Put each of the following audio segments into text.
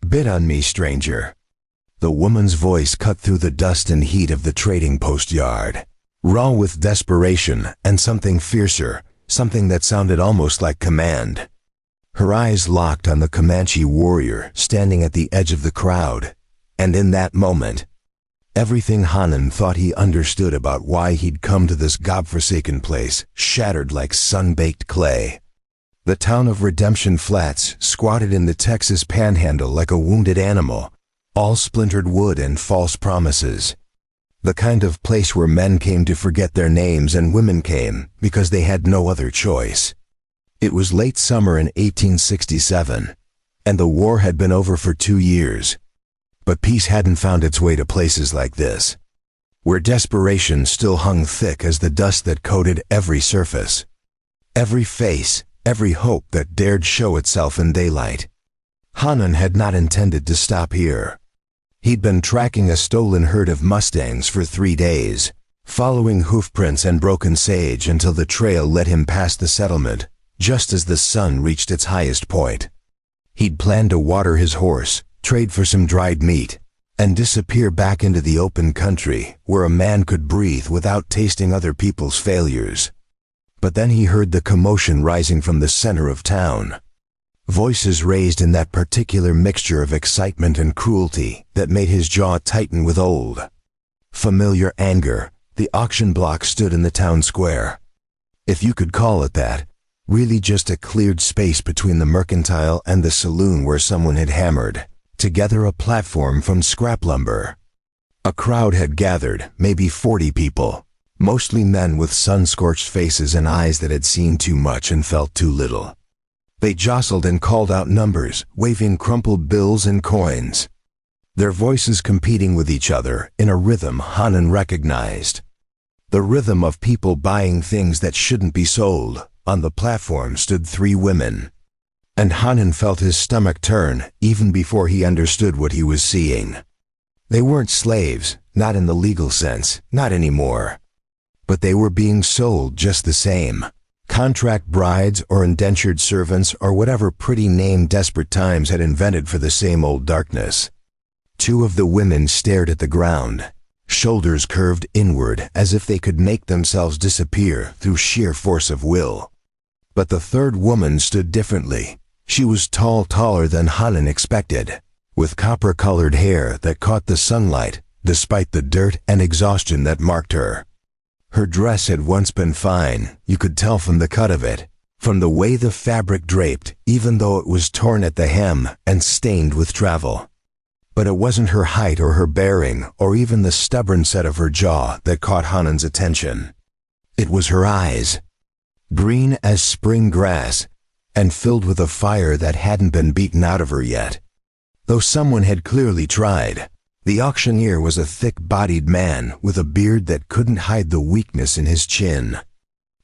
"Bid on me, stranger." The woman's voice cut through the dust and heat of the trading post yard, raw with desperation and something fiercer, something that sounded almost like command. Her eyes locked on the Comanche warrior standing at the edge of the crowd, and in that moment, everything Hanan thought he understood about why he'd come to this godforsaken place shattered like sun-baked clay. The town of Redemption Flats squatted in the Texas panhandle like a wounded animal, all splintered wood and false promises. The kind of place where men came to forget their names and women came because they had no other choice. It was late summer in 1867, and the war had been over for 2 years. But peace hadn't found its way to places like this, where desperation still hung thick as the dust that coated every surface, every face, every hope that dared show itself in daylight. Hanan had not intended to stop here. He'd been tracking a stolen herd of Mustangs for 3 days, following hoofprints and broken sage until the trail led him past the settlement, just as the sun reached its highest point. He'd planned to water his horse, trade for some dried meat, and disappear back into the open country where a man could breathe without tasting other people's failures. But then he heard the commotion rising from the center of town. Voices raised in that particular mixture of excitement and cruelty that made his jaw tighten with old, familiar anger. The auction block stood in the town square, if you could call it that, really just a cleared space between the mercantile and the saloon where someone had hammered together a platform from scrap lumber. A crowd had gathered, maybe 40 people, mostly men with sun-scorched faces and eyes that had seen too much and felt too little. They jostled and called out numbers, waving crumpled bills and coins, their voices competing with each other in a rhythm Hanan recognized. The rhythm of people buying things that shouldn't be sold. On the platform stood 3 women, and Hanan felt his stomach turn even before he understood what he was seeing. They weren't slaves, not in the legal sense, not anymore. But they were being sold just the same. Contract brides or indentured servants or whatever pretty name desperate times had invented for the same old darkness. 2 of the women stared at the ground, shoulders curved inward as if they could make themselves disappear through sheer force of will. But the 3rd woman stood differently. She was taller than Hanan expected, with copper-colored hair that caught the sunlight despite the dirt and exhaustion that marked her. Her dress had once been fine, you could tell from the cut of it, from the way the fabric draped, even though it was torn at the hem and stained with travel. But it wasn't her height or her bearing or even the stubborn set of her jaw that caught Hanan's attention. It was her eyes, green as spring grass, and filled with a fire that hadn't been beaten out of her yet. Though someone had clearly tried. The auctioneer was a thick-bodied man with a beard that couldn't hide the weakness in his chin.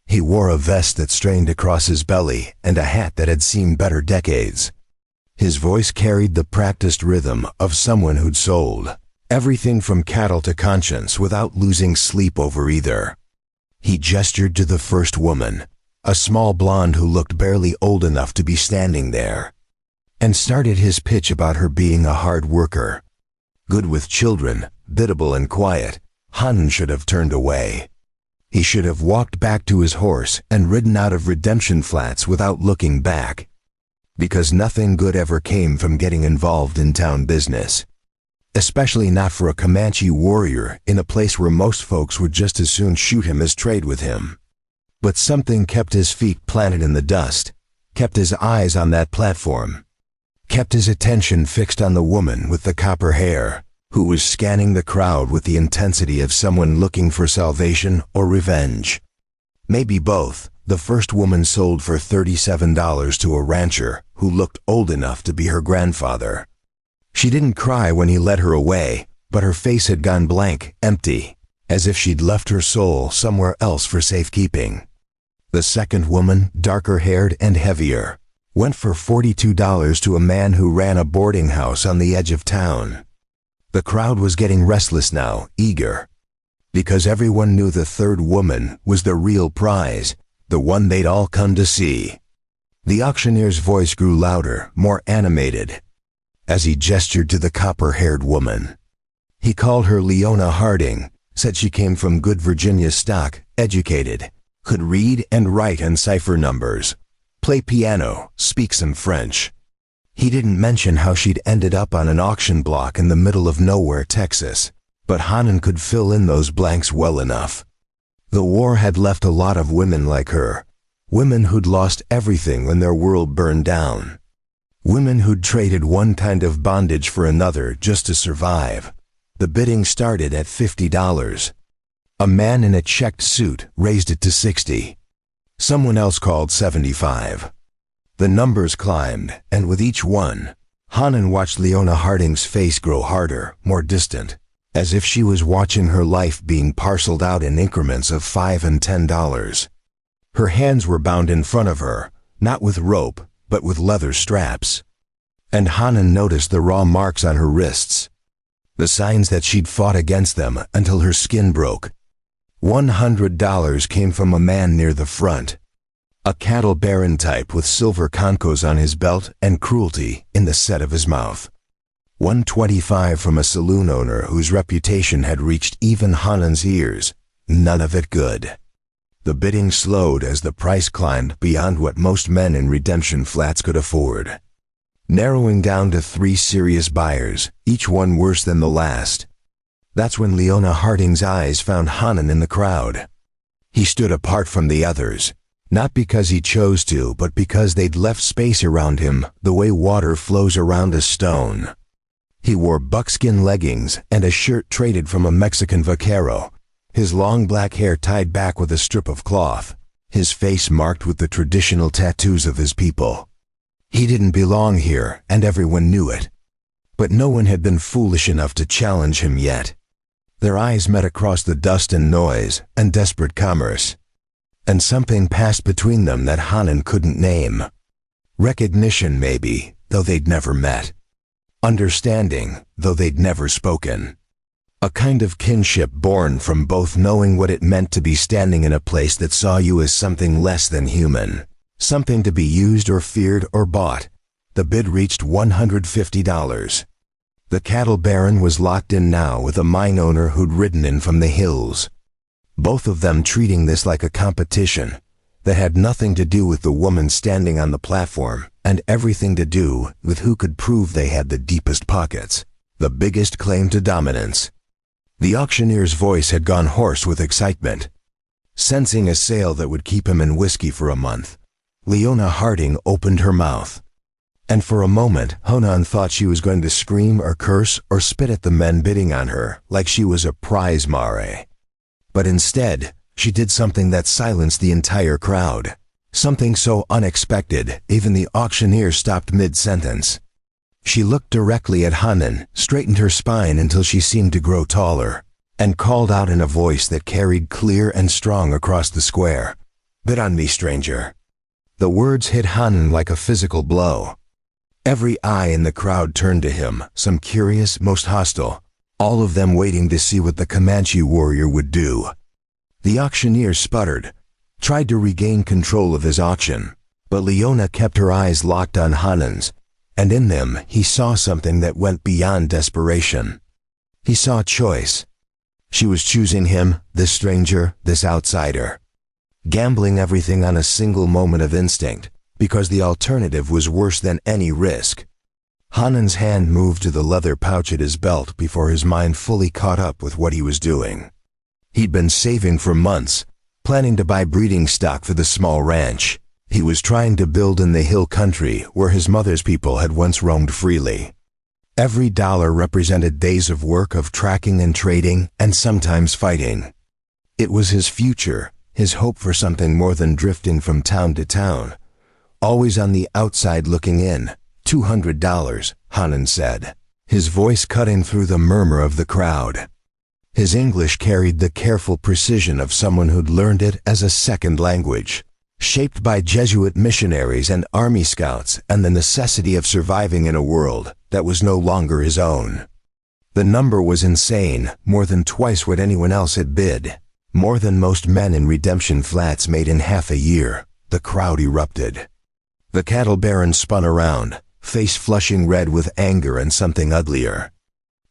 He wore a vest that strained across his belly and a hat that had seen better decades. His voice carried the practiced rhythm of someone who'd sold everything from cattle to conscience without losing sleep over either. He gestured to the first woman, a small blonde who looked barely old enough to be standing there, and started his pitch about her being a hard worker. Good with children, biddable and quiet, Hanan should have turned away. He should have walked back to his horse and ridden out of Redemption Flats without looking back. Because nothing good ever came from getting involved in town business. Especially not for a Comanche warrior in a place where most folks would just as soon shoot him as trade with him. But something kept his feet planted in the dust, kept his eyes on that platform, kept his attention fixed on the woman with the copper hair, who was scanning the crowd with the intensity of someone looking for salvation or revenge. Maybe both. The first woman sold for $37 to a rancher who looked old enough to be her grandfather. She didn't cry when he led her away, but her face had gone blank, empty, as if she'd left her soul somewhere else for safekeeping. The second woman, darker-haired and heavier, went for $42 to a man who ran a boarding house on the edge of town. The crowd was getting restless now, eager, because everyone knew the third woman was the real prize, the one they'd all come to see. The auctioneer's voice grew louder, more animated. as he gestured to the copper-haired woman. He called her Leona Harding, said she came from good Virginia stock, educated, could read and write and cipher numbers, play piano, speak some French. He didn't mention how she'd ended up on an auction block in the middle of nowhere, Texas, but Hanan could fill in those blanks well enough. The war had left a lot of women like her, women who'd lost everything when their world burned down, women who'd traded one kind of bondage for another just to survive. The bidding started at $50. A man in a checked suit raised it to $60. Someone else called $75. The numbers climbed, and with each one, Hanan watched Leona Harding's face grow harder, more distant, as if she was watching her life being parceled out in increments of $5 and $10. Her hands were bound in front of her, not with rope, but with leather straps. And Hanan noticed the raw marks on her wrists, the signs that she'd fought against them until her skin broke. $100 came from a man near the front, a cattle baron type with silver concos on his belt and cruelty in the set of his mouth. $125 from a saloon owner whose reputation had reached even Hanan's ears, none of it good. The bidding slowed as the price climbed beyond what most men in redemption flats could afford, narrowing down to 3 serious buyers, each one worse than the last. That's when Leona Harding's eyes found Hanan in the crowd. He stood apart from the others, not because he chose to, but because they'd left space around him the way water flows around a stone. He wore buckskin leggings and a shirt traded from a Mexican vaquero, his long black hair tied back with a strip of cloth, his face marked with the traditional tattoos of his people. He didn't belong here, and everyone knew it. But no one had been foolish enough to challenge him yet. Their eyes met across the dust and noise and desperate commerce, and something passed between them that Hanan couldn't name. Recognition, maybe, though they'd never met. Understanding, though they'd never spoken. A kind of kinship born from both knowing what it meant to be standing in a place that saw you as something less than human, something to be used or feared or bought. The bid reached $150. The cattle baron was locked in now with a mine owner who'd ridden in from the hills, both of them treating this like a competition that had nothing to do with the woman standing on the platform and everything to do with who could prove they had the deepest pockets, the biggest claim to dominance. The auctioneer's voice had gone hoarse with excitement. Sensing a sale that would keep him in whiskey for a month, Leona Harding opened her mouth. And for a moment, Hanan thought she was going to scream or curse or spit at the men bidding on her like she was a prize mare. But instead, she did something that silenced the entire crowd. Something so unexpected, even the auctioneer stopped mid-sentence. She looked directly at Hanan, straightened her spine until she seemed to grow taller, and called out in a voice that carried clear and strong across the square, "Bid on me, stranger." The words hit Hanan like a physical blow. Every eye in the crowd turned to him, some curious, most hostile, all of them waiting to see what the Comanche warrior would do. The auctioneer sputtered, tried to regain control of his auction, but Leona kept her eyes locked on Hanan's, and in them he saw something that went beyond desperation. He saw choice. She was choosing him, this stranger, this outsider, gambling everything on a single moment of instinct, because the alternative was worse than any risk. Hanan's hand moved to the leather pouch at his belt before his mind fully caught up with what he was doing. He'd been saving for months, planning to buy breeding stock for the small ranch he was trying to build in the hill country where his mother's people had once roamed freely. Every dollar represented days of work, of tracking and trading, and sometimes fighting. It was his future, his hope for something more than drifting from town to town. Always on the outside looking in. $200, Hanan said, his voice cutting through the murmur of the crowd. His English carried the careful precision of someone who'd learned it as a second language, shaped by Jesuit missionaries and army scouts and the necessity of surviving in a world that was no longer his own. The number was insane, more than twice what anyone else had bid, more than most men in redemption flats made in half a year. The crowd erupted. The cattle baron spun around, face flushing red with anger and something uglier.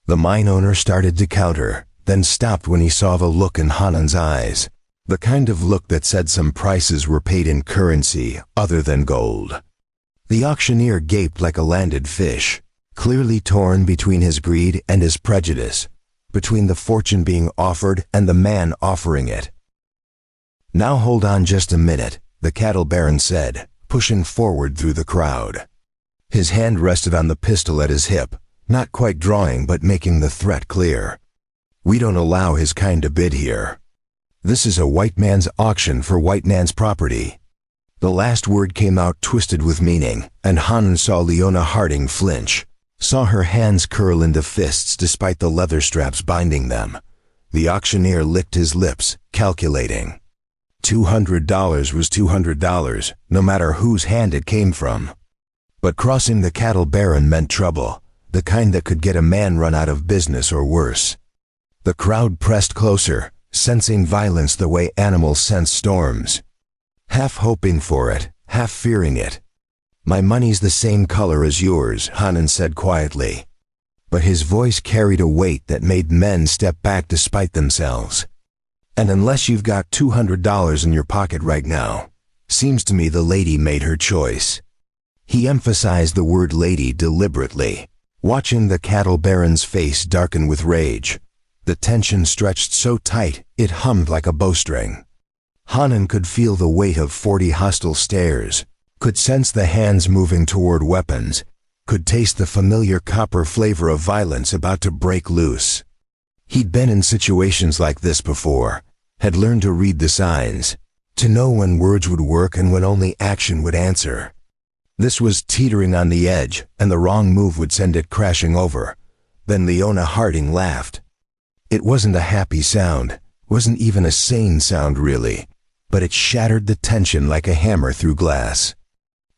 The mine owner started to counter, then stopped when he saw the look in Hanan's eyes. The kind of look that said some prices were paid in currency other than gold. The auctioneer gaped like a landed fish, clearly torn between his greed and his prejudice, between the fortune being offered and the man offering it. "Now hold on just a minute," the cattle baron said, pushing forward through the crowd. His hand rested on the pistol at his hip, not quite drawing but making the threat clear. "We don't allow his kind to bid here. This is a white man's auction for white man's property." The last word came out twisted with meaning, and Hanan saw Leona Harding flinch, saw her hands curl into fists despite the leather straps binding them. The auctioneer licked his lips, calculating. $200 was $200, no matter whose hand it came from. But crossing the cattle baron meant trouble, the kind that could get a man run out of business or worse. The crowd pressed closer, sensing violence the way animals sense storms. Half hoping for it, half fearing it. "My money's the same color as yours," Hanan said quietly. But his voice carried a weight that made men step back despite themselves. "And unless you've got $200 in your pocket right now, seems to me the lady made her choice." He emphasized the word lady deliberately, watching the cattle baron's face darken with rage. The tension stretched so tight, it hummed like a bowstring. Hanan could feel the weight of 40 hostile stares, could sense the hands moving toward weapons, could taste the familiar copper flavor of violence about to break loose. He'd been in situations like this before, had learned to read the signs, to know when words would work and when only action would answer. This was teetering on the edge, and the wrong move would send it crashing over. Then Leona Harding laughed. It wasn't a happy sound, wasn't even a sane sound really, but it shattered the tension like a hammer through glass.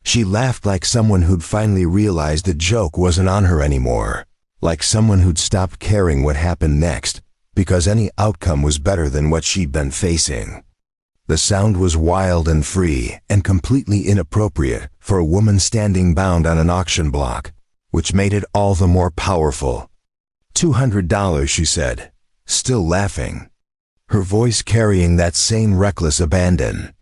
She laughed like someone who'd finally realized the joke wasn't on her anymore, like someone who'd stopped caring what happened next, because any outcome was better than what she'd been facing. The sound was wild and free and completely inappropriate for a woman standing bound on an auction block, which made it all the more powerful. $200, she said, still laughing, her voice carrying that same reckless abandon.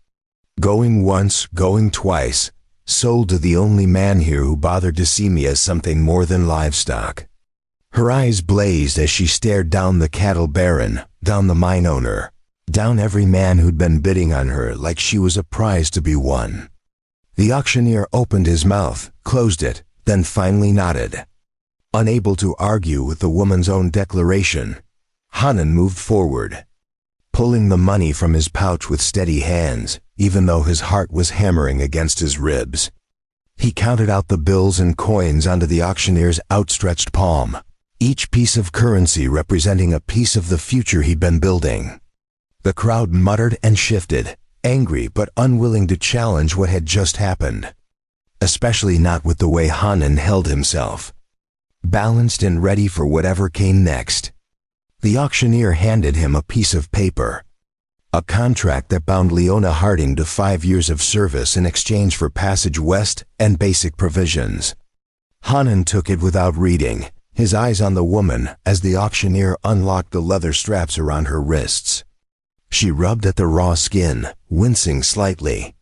"Going once, going twice, sold to the only man here who bothered to see me as something more than livestock." Her eyes blazed as she stared down the cattle baron, down the mine owner, down every man who'd been bidding on her like she was a prize to be won. The auctioneer opened his mouth, closed it, then finally nodded. Unable to argue with the woman's own declaration, Hanan moved forward, pulling the money from his pouch with steady hands, even though his heart was hammering against his ribs. He counted out the bills and coins onto the auctioneer's outstretched palm, each piece of currency representing a piece of the future he'd been building. The crowd muttered and shifted, angry but unwilling to challenge what had just happened, especially not with the way Hanan held himself, balanced and ready for whatever came next. The auctioneer handed him a piece of paper, a contract that bound Leona Harding to 5 years of service in exchange for passage west and basic provisions. Hanan took it without reading, his eyes on the woman as the auctioneer unlocked the leather straps around her wrists. She rubbed at the raw skin, wincing slightly,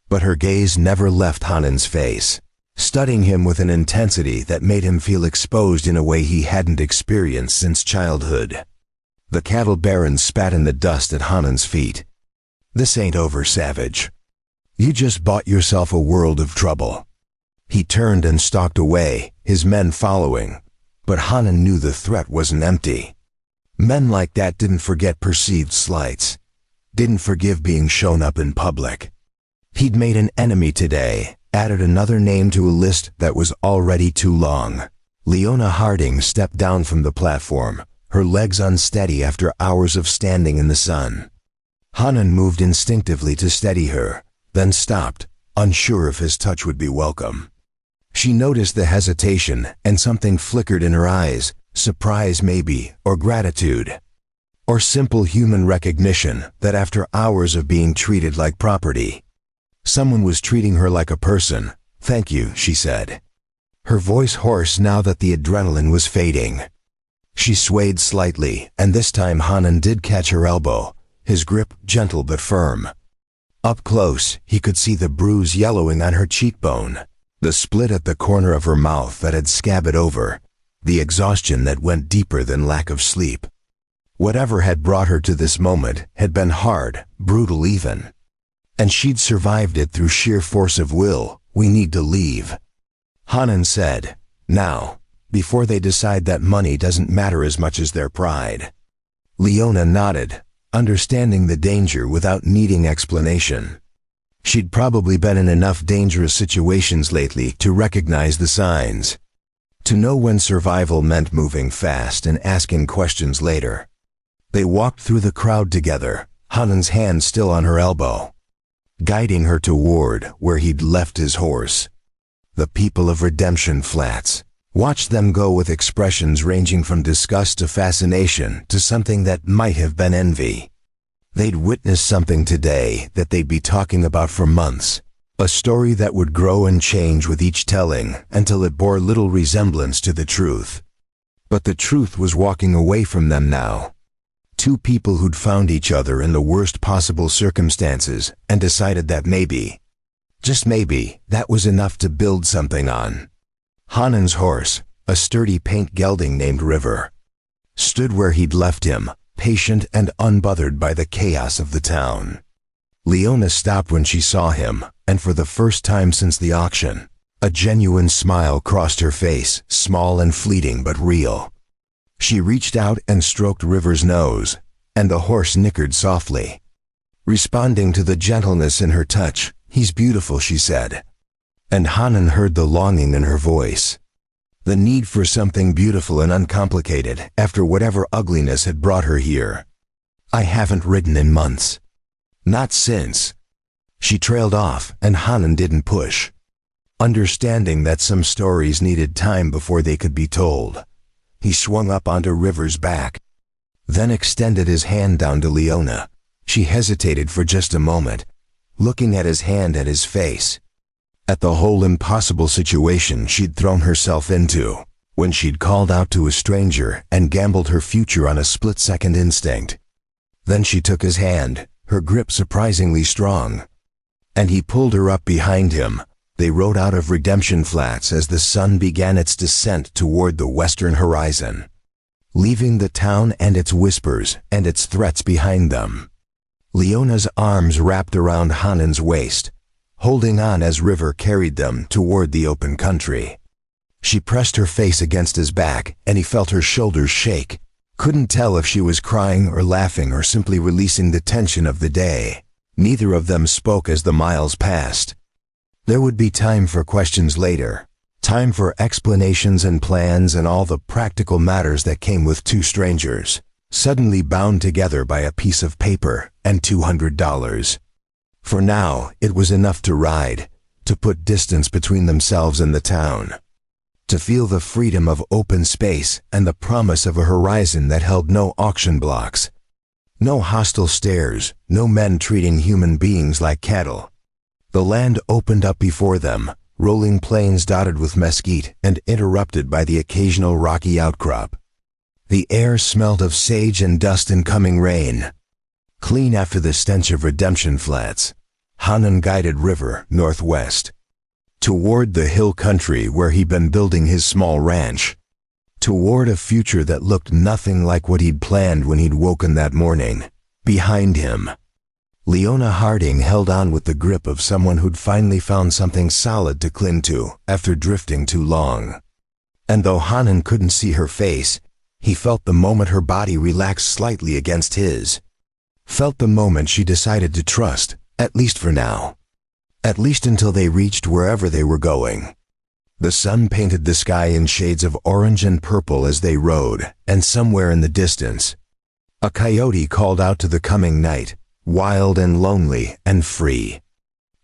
but her gaze never left Hanan's face, studying him with an intensity that made him feel exposed in a way he hadn't experienced since childhood. The cattle baron spat in the dust at Hanan's feet. "This ain't over, savage. You just bought yourself a world of trouble." He turned and stalked away, his men following, but Hanan knew the threat wasn't empty. Men like that didn't forget perceived slights, didn't forgive being shown up in public. He'd made an enemy today, added another name to a list that was already too long. Leona Harding stepped down from the platform, her legs unsteady after hours of standing in the sun. Hanan moved instinctively to steady her, then stopped, unsure if his touch would be welcome. She noticed the hesitation, and something flickered in her eyes, surprise maybe, or gratitude, or simple human recognition that after hours of being treated like property, someone was treating her like a person. "Thank you," she said. her voice hoarse now that the adrenaline was fading. She swayed slightly, and this time Hanan did catch her elbow, his grip gentle but firm. Up close, he could see the bruise yellowing on her cheekbone, the split at the corner of her mouth that had scabbed over, the exhaustion that went deeper than lack of sleep. Whatever had brought her to this moment had been hard, brutal even. And she'd survived it through sheer force of will. "We need to leave," Hanan said, "now, before they decide that money doesn't matter as much as their pride." Leona nodded, understanding the danger without needing explanation. She'd probably been in enough dangerous situations lately to recognize the signs, to know when survival meant moving fast and asking questions later. They walked through the crowd together, Hanan's hand still on her elbow, guiding her toward where he'd left his horse. The people of Redemption Flats watched them go with expressions ranging from disgust to fascination to something that might have been envy. They'd witnessed something today that they'd be talking about for months, a story that would grow and change with each telling until it bore little resemblance to the truth. But the truth was walking away from them now. Two people who'd found each other in the worst possible circumstances and decided that maybe, just maybe, that was enough to build something on. Hanan's horse, a sturdy paint gelding named River, stood where he'd left him, patient and unbothered by the chaos of the town. Leona stopped when she saw him, and for the first time since the auction, a genuine smile crossed her face, small and fleeting but real. She reached out and stroked River's nose, and the horse nickered softly, responding to the gentleness in her touch. "He's beautiful," she said. And Hanan heard the longing in her voice, the need for something beautiful and uncomplicated after whatever ugliness had brought her here. "I haven't ridden in months." "Not since." She trailed off, and Hanan didn't push, understanding that some stories needed time before they could be told. He swung up onto River's back, then extended his hand down to Leona. She hesitated for just a moment, looking at his hand and his face, at the whole impossible situation she'd thrown herself into when she'd called out to a stranger and gambled her future on a split-second instinct. Then she took his hand, her grip surprisingly strong, and he pulled her up behind him. They rode out of Redemption Flats as the sun began its descent toward the western horizon, leaving the town and its whispers and its threats behind them. Leona's arms wrapped around Hanan's waist, holding on as River carried them toward the open country. She pressed her face against his back, and he felt her shoulders shake. Couldn't tell if she was crying or laughing or simply releasing the tension of the day. Neither of them spoke as the miles passed. There would be time for questions later, time for explanations and plans and all the practical matters that came with two strangers, suddenly bound together by a piece of paper and $200. For now, it was enough to ride, to put distance between themselves and the town, to feel the freedom of open space and the promise of a horizon that held no auction blocks, no hostile stares, no men treating human beings like cattle. The land opened up before them, rolling plains dotted with mesquite and interrupted by the occasional rocky outcrop. The air smelled of sage and dust and coming rain. Clean after the stench of Redemption Flats, Hanan guided River northwest, toward the hill country where he'd been building his small ranch, toward a future that looked nothing like what he'd planned when he'd woken that morning. Behind him, Leona Harding held on with the grip of someone who'd finally found something solid to cling to after drifting too long. And though Hanan couldn't see her face, he felt the moment her body relaxed slightly against his. Felt the moment she decided to trust, at least for now. At least until they reached wherever they were going. The sun painted the sky in shades of orange and purple as they rode, and somewhere in the distance, a coyote called out to the coming night, wild and lonely and free.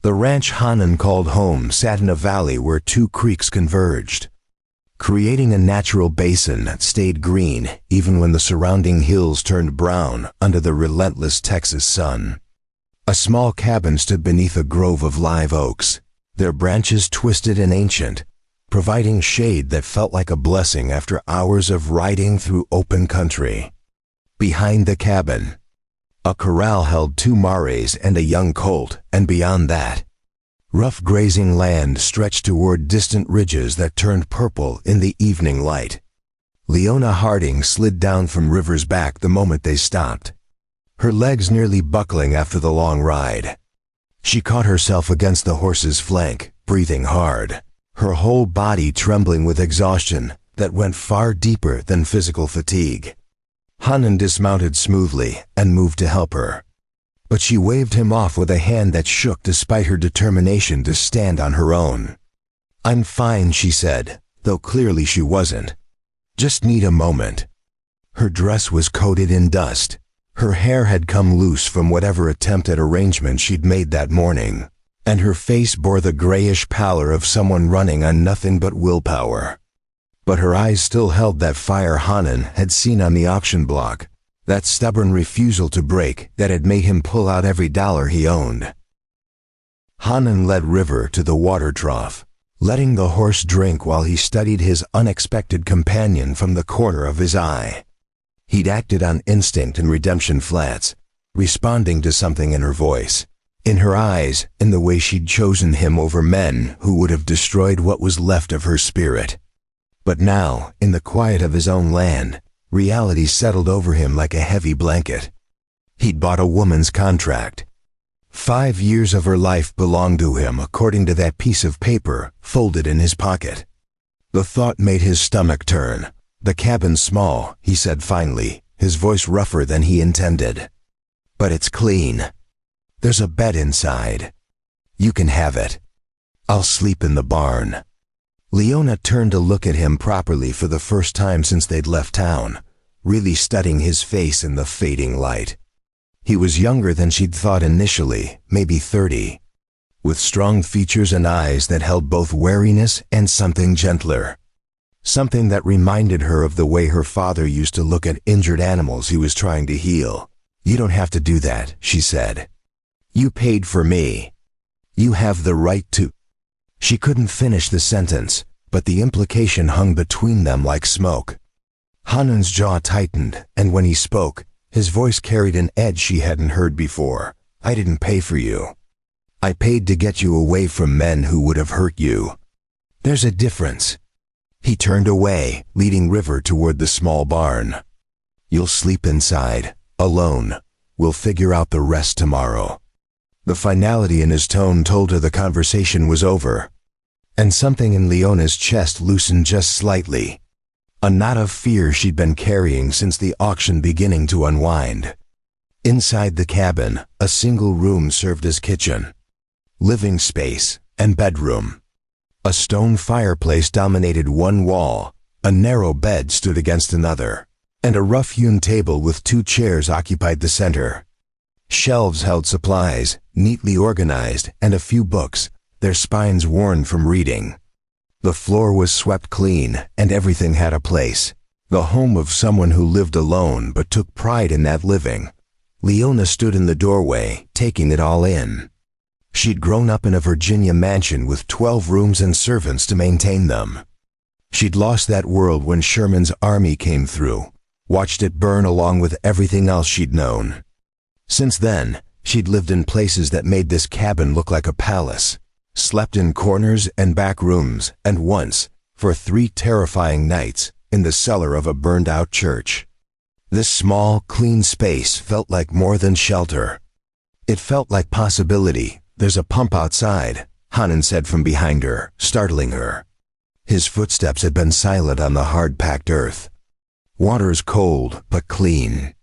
The ranch Hanan called home sat in a valley where two creeks converged, creating a natural basin that stayed green even when the surrounding hills turned brown under the relentless Texas sun. A small cabin stood beneath a grove of live oaks, their branches twisted and ancient, providing shade that felt like a blessing after hours of riding through open country. Behind the cabin, a corral held 2 mares and a young colt, and beyond that, rough grazing land stretched toward distant ridges that turned purple in the evening light. Leona Harding slid down from River's back the moment they stopped, her legs nearly buckling after the long ride. She caught herself against the horse's flank, breathing hard, her whole body trembling with exhaustion that went far deeper than physical fatigue. Hanan dismounted smoothly and moved to help her, but she waved him off with a hand that shook despite her determination to stand on her own. "I'm fine," she said, though clearly she wasn't. "Just need a moment." Her dress was coated in dust. Her hair had come loose from whatever attempt at arrangement she'd made that morning, and her face bore the grayish pallor of someone running on nothing but willpower. But her eyes still held that fire Hanan had seen on the auction block, that stubborn refusal to break that had made him pull out every dollar he owned. Hanan led River to the water trough, letting the horse drink while he studied his unexpected companion from the corner of his eye. He'd acted on instinct in Redemption Flats, responding to something in her voice, in her eyes, in the way she'd chosen him over men who would have destroyed what was left of her spirit. But now, in the quiet of his own land, reality settled over him like a heavy blanket. He'd bought a woman's contract. 5 years of her life belonged to him according to that piece of paper folded in his pocket. The thought made his stomach turn. "The cabin's small," he said finally, his voice rougher than he intended. "But it's clean. There's a bed inside. You can have it. I'll sleep in the barn." Leona turned to look at him properly for the first time since they'd left town, really studying his face in the fading light. He was younger than she'd thought initially, maybe 30, with strong features and eyes that held both wariness and something gentler. Something that reminded her of the way her father used to look at injured animals he was trying to heal. "You don't have to do that," she said. "You paid for me. You have the right to—" She couldn't finish the sentence, but the implication hung between them like smoke. Hanan's jaw tightened, and when he spoke, his voice carried an edge she hadn't heard before. "I didn't pay for you. I paid to get you away from men who would have hurt you. There's a difference." He turned away, leading River toward the small barn. "You'll sleep inside, alone. We'll figure out the rest tomorrow." The finality in his tone told her the conversation was over, and something in Leona's chest loosened just slightly, a knot of fear she'd been carrying since the auction beginning to unwind. Inside the cabin, a single room served as kitchen, living space, and bedroom. A stone fireplace dominated one wall, a narrow bed stood against another, and a rough-hewn table with 2 chairs occupied the center. Shelves held supplies, neatly organized, and a few books, their spines worn from reading. The floor was swept clean, and everything had a place. The home of someone who lived alone but took pride in that living. Leona stood in the doorway, taking it all in. She'd grown up in a Virginia mansion with 12 rooms and servants to maintain them. She'd lost that world when Sherman's army came through, watched it burn along with everything else she'd known. Since then, she'd lived in places that made this cabin look like a palace, slept in corners and back rooms, and once, for 3 terrifying nights, in the cellar of a burned-out church. This small, clean space felt like more than shelter. It felt like possibility. "There's a pump outside," Hanan said from behind her, startling her. His footsteps had been silent on the hard-packed earth. "Water's cold, but clean.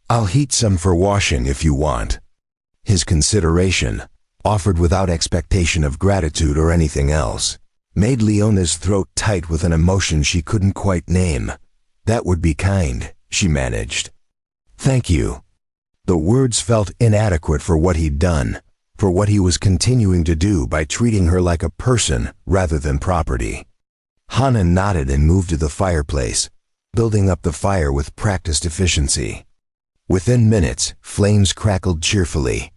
I'll heat some for washing if you want." His consideration, offered without expectation of gratitude or anything else, made Leona's throat tight with an emotion she couldn't quite name. "That would be kind," she managed. "Thank you." The words felt inadequate for what he'd done, for what he was continuing to do by treating her like a person rather than property. Hanan nodded and moved to the fireplace, building up the fire with practiced efficiency. Within minutes, flames crackled cheerfully,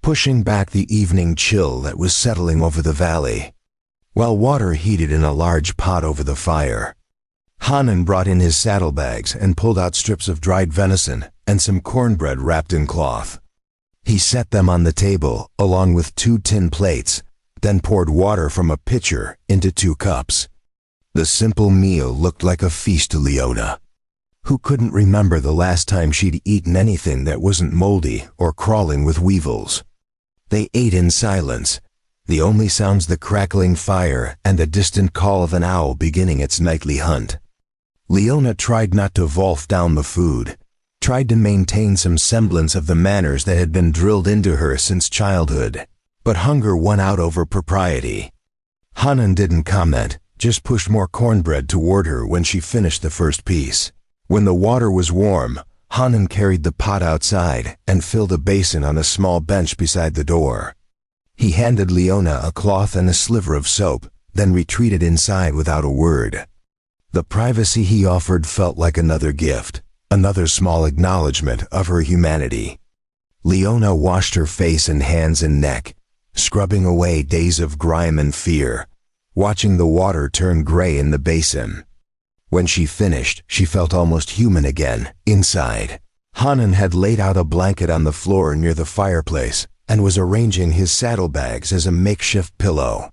pushing back the evening chill that was settling over the valley. while water heated in a large pot over the fire. Hanan brought in his saddlebags and pulled out strips of dried venison and some cornbread wrapped in cloth. He set them on the table, along with 2 tin plates, then poured water from a pitcher into 2 cups. The simple meal looked like a feast to Leona, who couldn't remember the last time she'd eaten anything that wasn't moldy or crawling with weevils. They ate in silence, the only sounds the crackling fire and the distant call of an owl beginning its nightly hunt. Leona tried not to wolf down the food, tried to maintain some semblance of the manners that had been drilled into her since childhood, but hunger won out over propriety. Hanan didn't comment, just pushed more cornbread toward her when she finished the first piece. When the water was warm, Hanan carried the pot outside and filled a basin on a small bench beside the door. He handed Leona a cloth and a sliver of soap, then retreated inside without a word. The privacy he offered felt like another gift, another small acknowledgement of her humanity. Leona washed her face and hands and neck, scrubbing away days of grime and fear, watching the water turn gray in the basin. When she finished, she felt almost human again, inside. Hanan had laid out a blanket on the floor near the fireplace and was arranging his saddlebags as a makeshift pillow.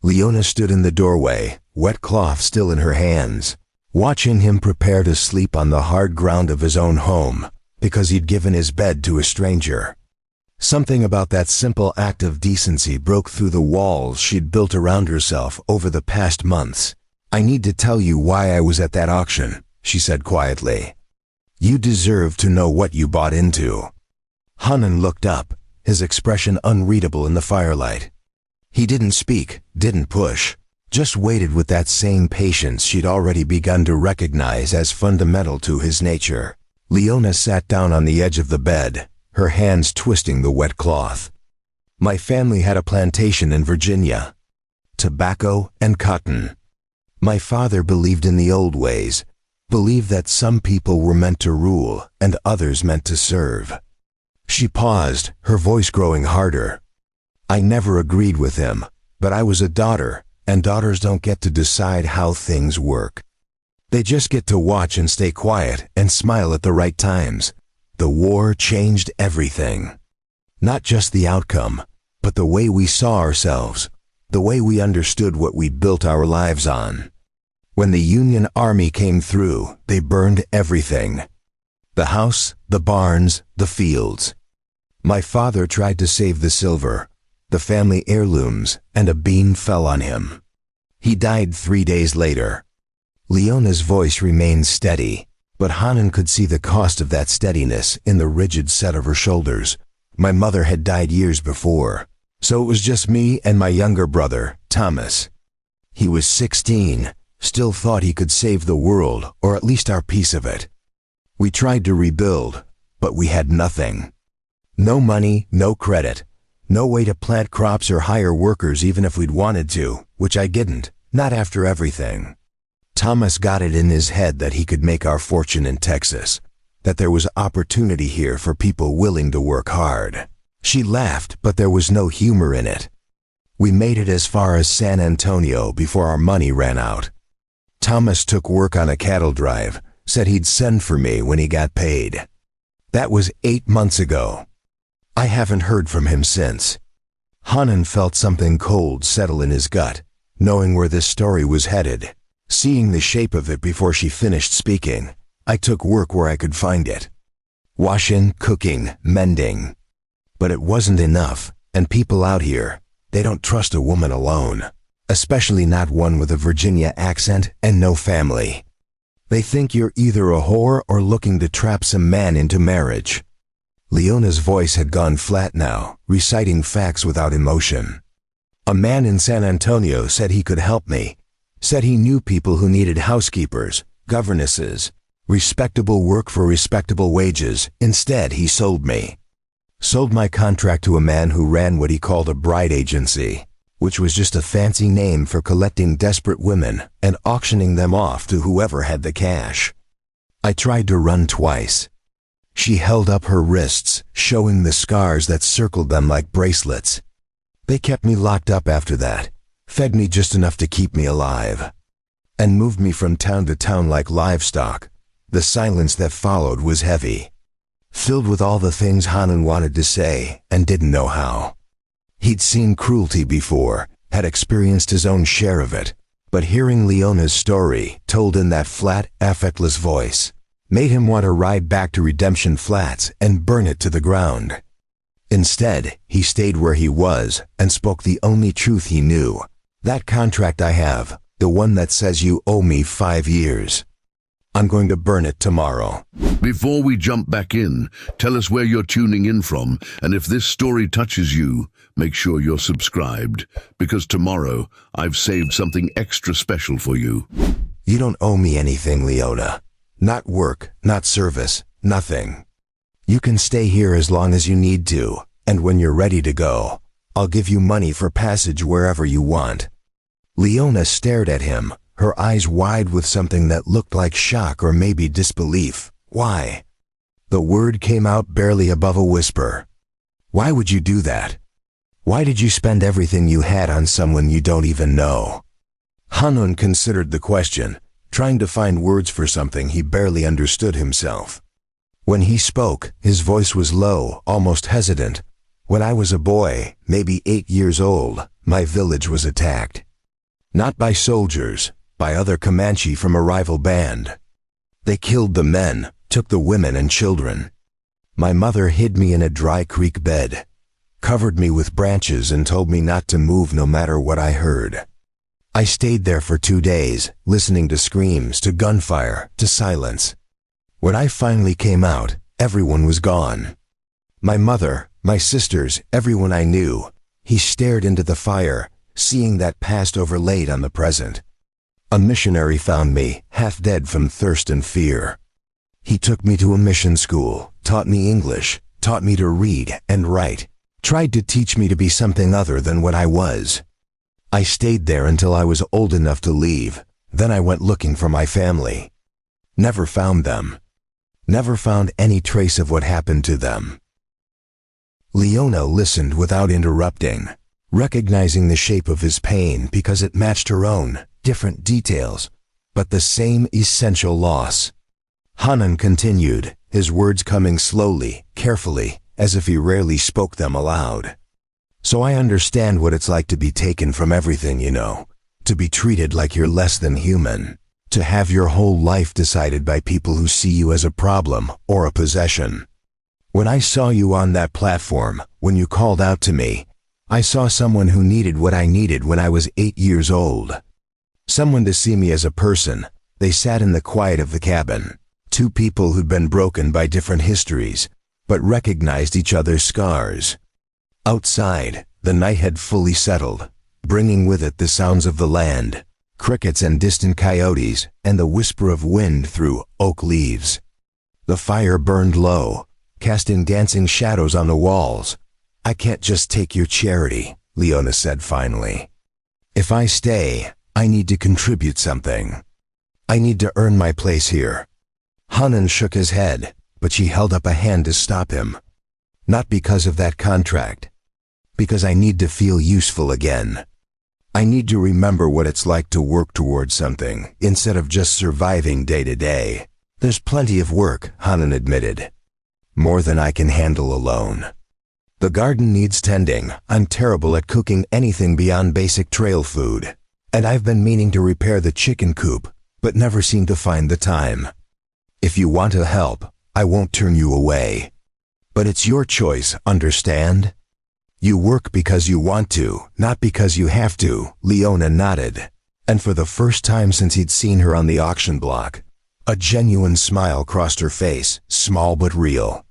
Leona stood in the doorway, wet cloth still in her hands, watching him prepare to sleep on the hard ground of his own home, because he'd given his bed to a stranger. Something about that simple act of decency broke through the walls she'd built around herself over the past months. "I need to tell you why I was at that auction," she said quietly. "You deserve to know what you bought into." Hanan looked up, his expression unreadable in the firelight. He didn't speak, didn't push, just waited with that same patience she'd already begun to recognize as fundamental to his nature. Leona sat down on the edge of the bed, her hands twisting the wet cloth. "My family had a plantation in Virginia. Tobacco and cotton. My father believed in the old ways, believed that some people were meant to rule and others meant to serve." She paused, her voice growing harder. "I never agreed with him, but I was a daughter, and daughters don't get to decide how things work. They just get to watch and stay quiet and smile at the right times. The war changed everything. Not just the outcome, but the way we saw ourselves, the way we understood what we built our lives on. When the Union Army came through, they burned everything. The house, the barns, the fields. My father tried to save the silver, the family heirlooms, and a beam fell on him. He died 3 days later." Leona's voice remained steady, but Hanan could see the cost of that steadiness in the rigid set of her shoulders. "My mother had died years before, so it was just me and my younger brother, Thomas. He was 16, still thought he could save the world, or at least our piece of it. We tried to rebuild, but we had nothing. No money, no credit, no way to plant crops or hire workers even if we'd wanted to, which I didn't, not after everything. Thomas got it in his head that he could make our fortune in Texas, that there was opportunity here for people willing to work hard." She laughed, but there was no humor in it. "We made it as far as San Antonio before our money ran out. Thomas took work on a cattle drive, said he'd send for me when he got paid. That was 8 months ago. I haven't heard from him since." Hanan felt something cold settle in his gut, knowing where this story was headed, seeing the shape of it before she finished speaking. "I took work where I could find it. Washing, cooking, mending. But it wasn't enough, and people out here, they don't trust a woman alone, especially not one with a Virginia accent and no family. They think you're either a whore or looking to trap some man into marriage." Leona's voice had gone flat now, reciting facts without emotion. "A man in San Antonio said he could help me, said he knew people who needed housekeepers, governesses, respectable work for respectable wages. Instead, he sold me. Sold my contract to a man who ran what he called a bride agency, which was just a fancy name for collecting desperate women and auctioning them off to whoever had the cash. I tried to run twice." She held up her wrists, showing the scars that circled them like bracelets. "They kept me locked up after that, fed me just enough to keep me alive, and moved me from town to town like livestock. The silence that followed was heavy, filled with all the things Hanan wanted to say and didn't know how. He'd seen cruelty before, had experienced his own share of it, but hearing Leona's story, told in that flat, affectless voice, made him want to ride back to Redemption Flats and burn it to the ground. Instead, he stayed where he was and spoke the only truth he knew. That contract I have, the one that says you owe me 5 years. I'm going to burn it tomorrow. Before we jump back in, tell us where you're tuning in from, and if this story touches you, make sure you're subscribed, because tomorrow I've saved something extra special for you. You don't owe me anything, Leona. Not work, not service, nothing. You can stay here as long as you need to, and when you're ready to go, I'll give you money for passage wherever you want. Leona stared at him, her eyes wide with something that looked like shock or maybe disbelief. Why? The word came out barely above a whisper. Why would you do that? Why did you spend everything you had on someone you don't even know? Hanan considered the question, trying to find words for something he barely understood himself. When he spoke, his voice was low, almost hesitant. When I was a boy, maybe 8 years old, my village was attacked. Not by soldiers, by other Comanche from a rival band. They killed the men, took the women and children. My mother hid me in a dry creek bed, covered me with branches and told me not to move no matter what I heard. I stayed there for 2 days, listening to screams, to gunfire, to silence. When I finally came out, everyone was gone. My mother, my sisters, everyone I knew. He stared into the fire, seeing that past overlaid on the present. A missionary found me, half dead from thirst and fear. He took me to a mission school, taught me English, taught me to read and write, tried to teach me to be something other than what I was. I stayed there until I was old enough to leave. Then I went looking for my family. Never found them. Never found any trace of what happened to them. Leona listened without interrupting, recognizing the shape of his pain because it matched her own, different details, but the same essential loss. Hanan continued, his words coming slowly, carefully, as if he rarely spoke them aloud. So I understand what it's like to be taken from everything you know, to be treated like you're less than human, to have your whole life decided by people who see you as a problem or a possession. When I saw you on that platform, when you called out to me, I saw someone who needed what I needed when I was 8 years old. Someone to see me as a person. They sat in the quiet of the cabin. 2 people who'd been broken by different histories, but recognized each other's scars. Outside, the night had fully settled, bringing with it the sounds of the land, crickets and distant coyotes, and the whisper of wind through oak leaves. The fire burned low, casting dancing shadows on the walls. I can't just take your charity, Leona said finally. If I stay, I need to contribute something. I need to earn my place here. Hanan shook his head, but she held up a hand to stop him. Not because of that contract. Because I need to feel useful again. I need to remember what it's like to work towards something, instead of just surviving day to day. There's plenty of work, Hanan admitted. More than I can handle alone. The garden needs tending. I'm terrible at cooking anything beyond basic trail food. And I've been meaning to repair the chicken coop, but never seem to find the time. If you want to help, I won't turn you away. But it's your choice, understand? You work because you want to, not because you have to, Leona nodded. And for the first time since he'd seen her on the auction block, a genuine smile crossed her face, small but real.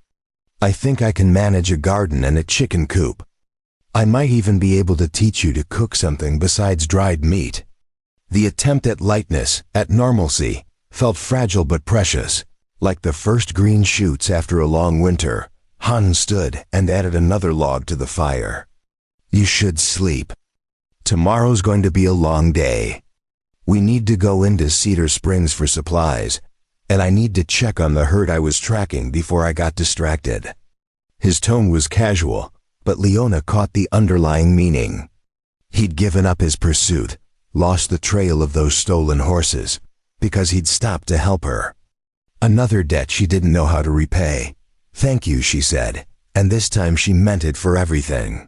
I think I can manage a garden and a chicken coop. I might even be able to teach you to cook something besides dried meat. The attempt at lightness, at normalcy, felt fragile but precious, like the first green shoots after a long winter. Han stood and added another log to the fire. You should sleep. Tomorrow's going to be a long day. We need to go into Cedar Springs for supplies, and I need to check on the herd I was tracking before I got distracted. His tone was casual, but Leona caught the underlying meaning. He'd given up his pursuit, lost the trail of those stolen horses, because he'd stopped to help her. Another debt she didn't know how to repay. "Thank you," she said, and this time she meant it for everything.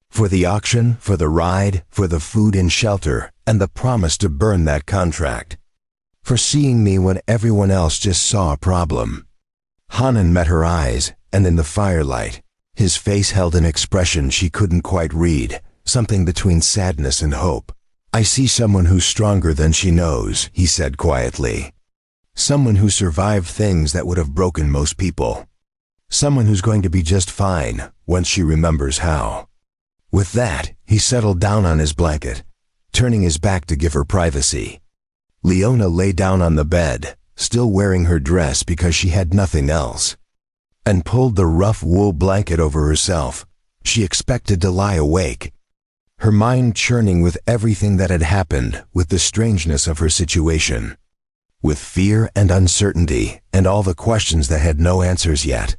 For the auction, for the ride, for the food and shelter, and the promise to burn that contract. For seeing me when everyone else just saw a problem. Hanan met her eyes, and in the firelight, his face held an expression she couldn't quite read, something between sadness and hope. "I see someone who's stronger than she knows," he said quietly. "Someone who survived things that would have broken most people. Someone who's going to be just fine once she remembers how." With that, he settled down on his blanket, turning his back to give her privacy. Leona lay down on the bed, still wearing her dress because she had nothing else, and pulled the rough wool blanket over herself. She expected to lie awake, her mind churning with everything that had happened, with the strangeness of her situation, with fear and uncertainty and all the questions that had no answers yet.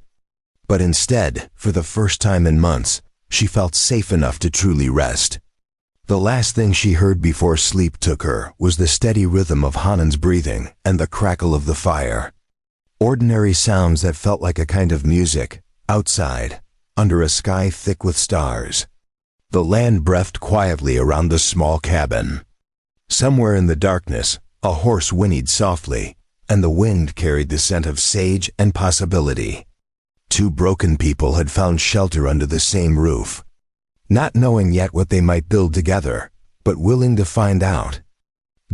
But instead, for the first time in months, she felt safe enough to truly rest. The last thing she heard before sleep took her was the steady rhythm of Hanan's breathing and the crackle of the fire. Ordinary sounds that felt like a kind of music, outside, under a sky thick with stars. The land breathed quietly around the small cabin. Somewhere in the darkness, a horse whinnied softly, and the wind carried the scent of sage and possibility. Two broken people had found shelter under the same roof, not knowing yet what they might build together, but willing to find out.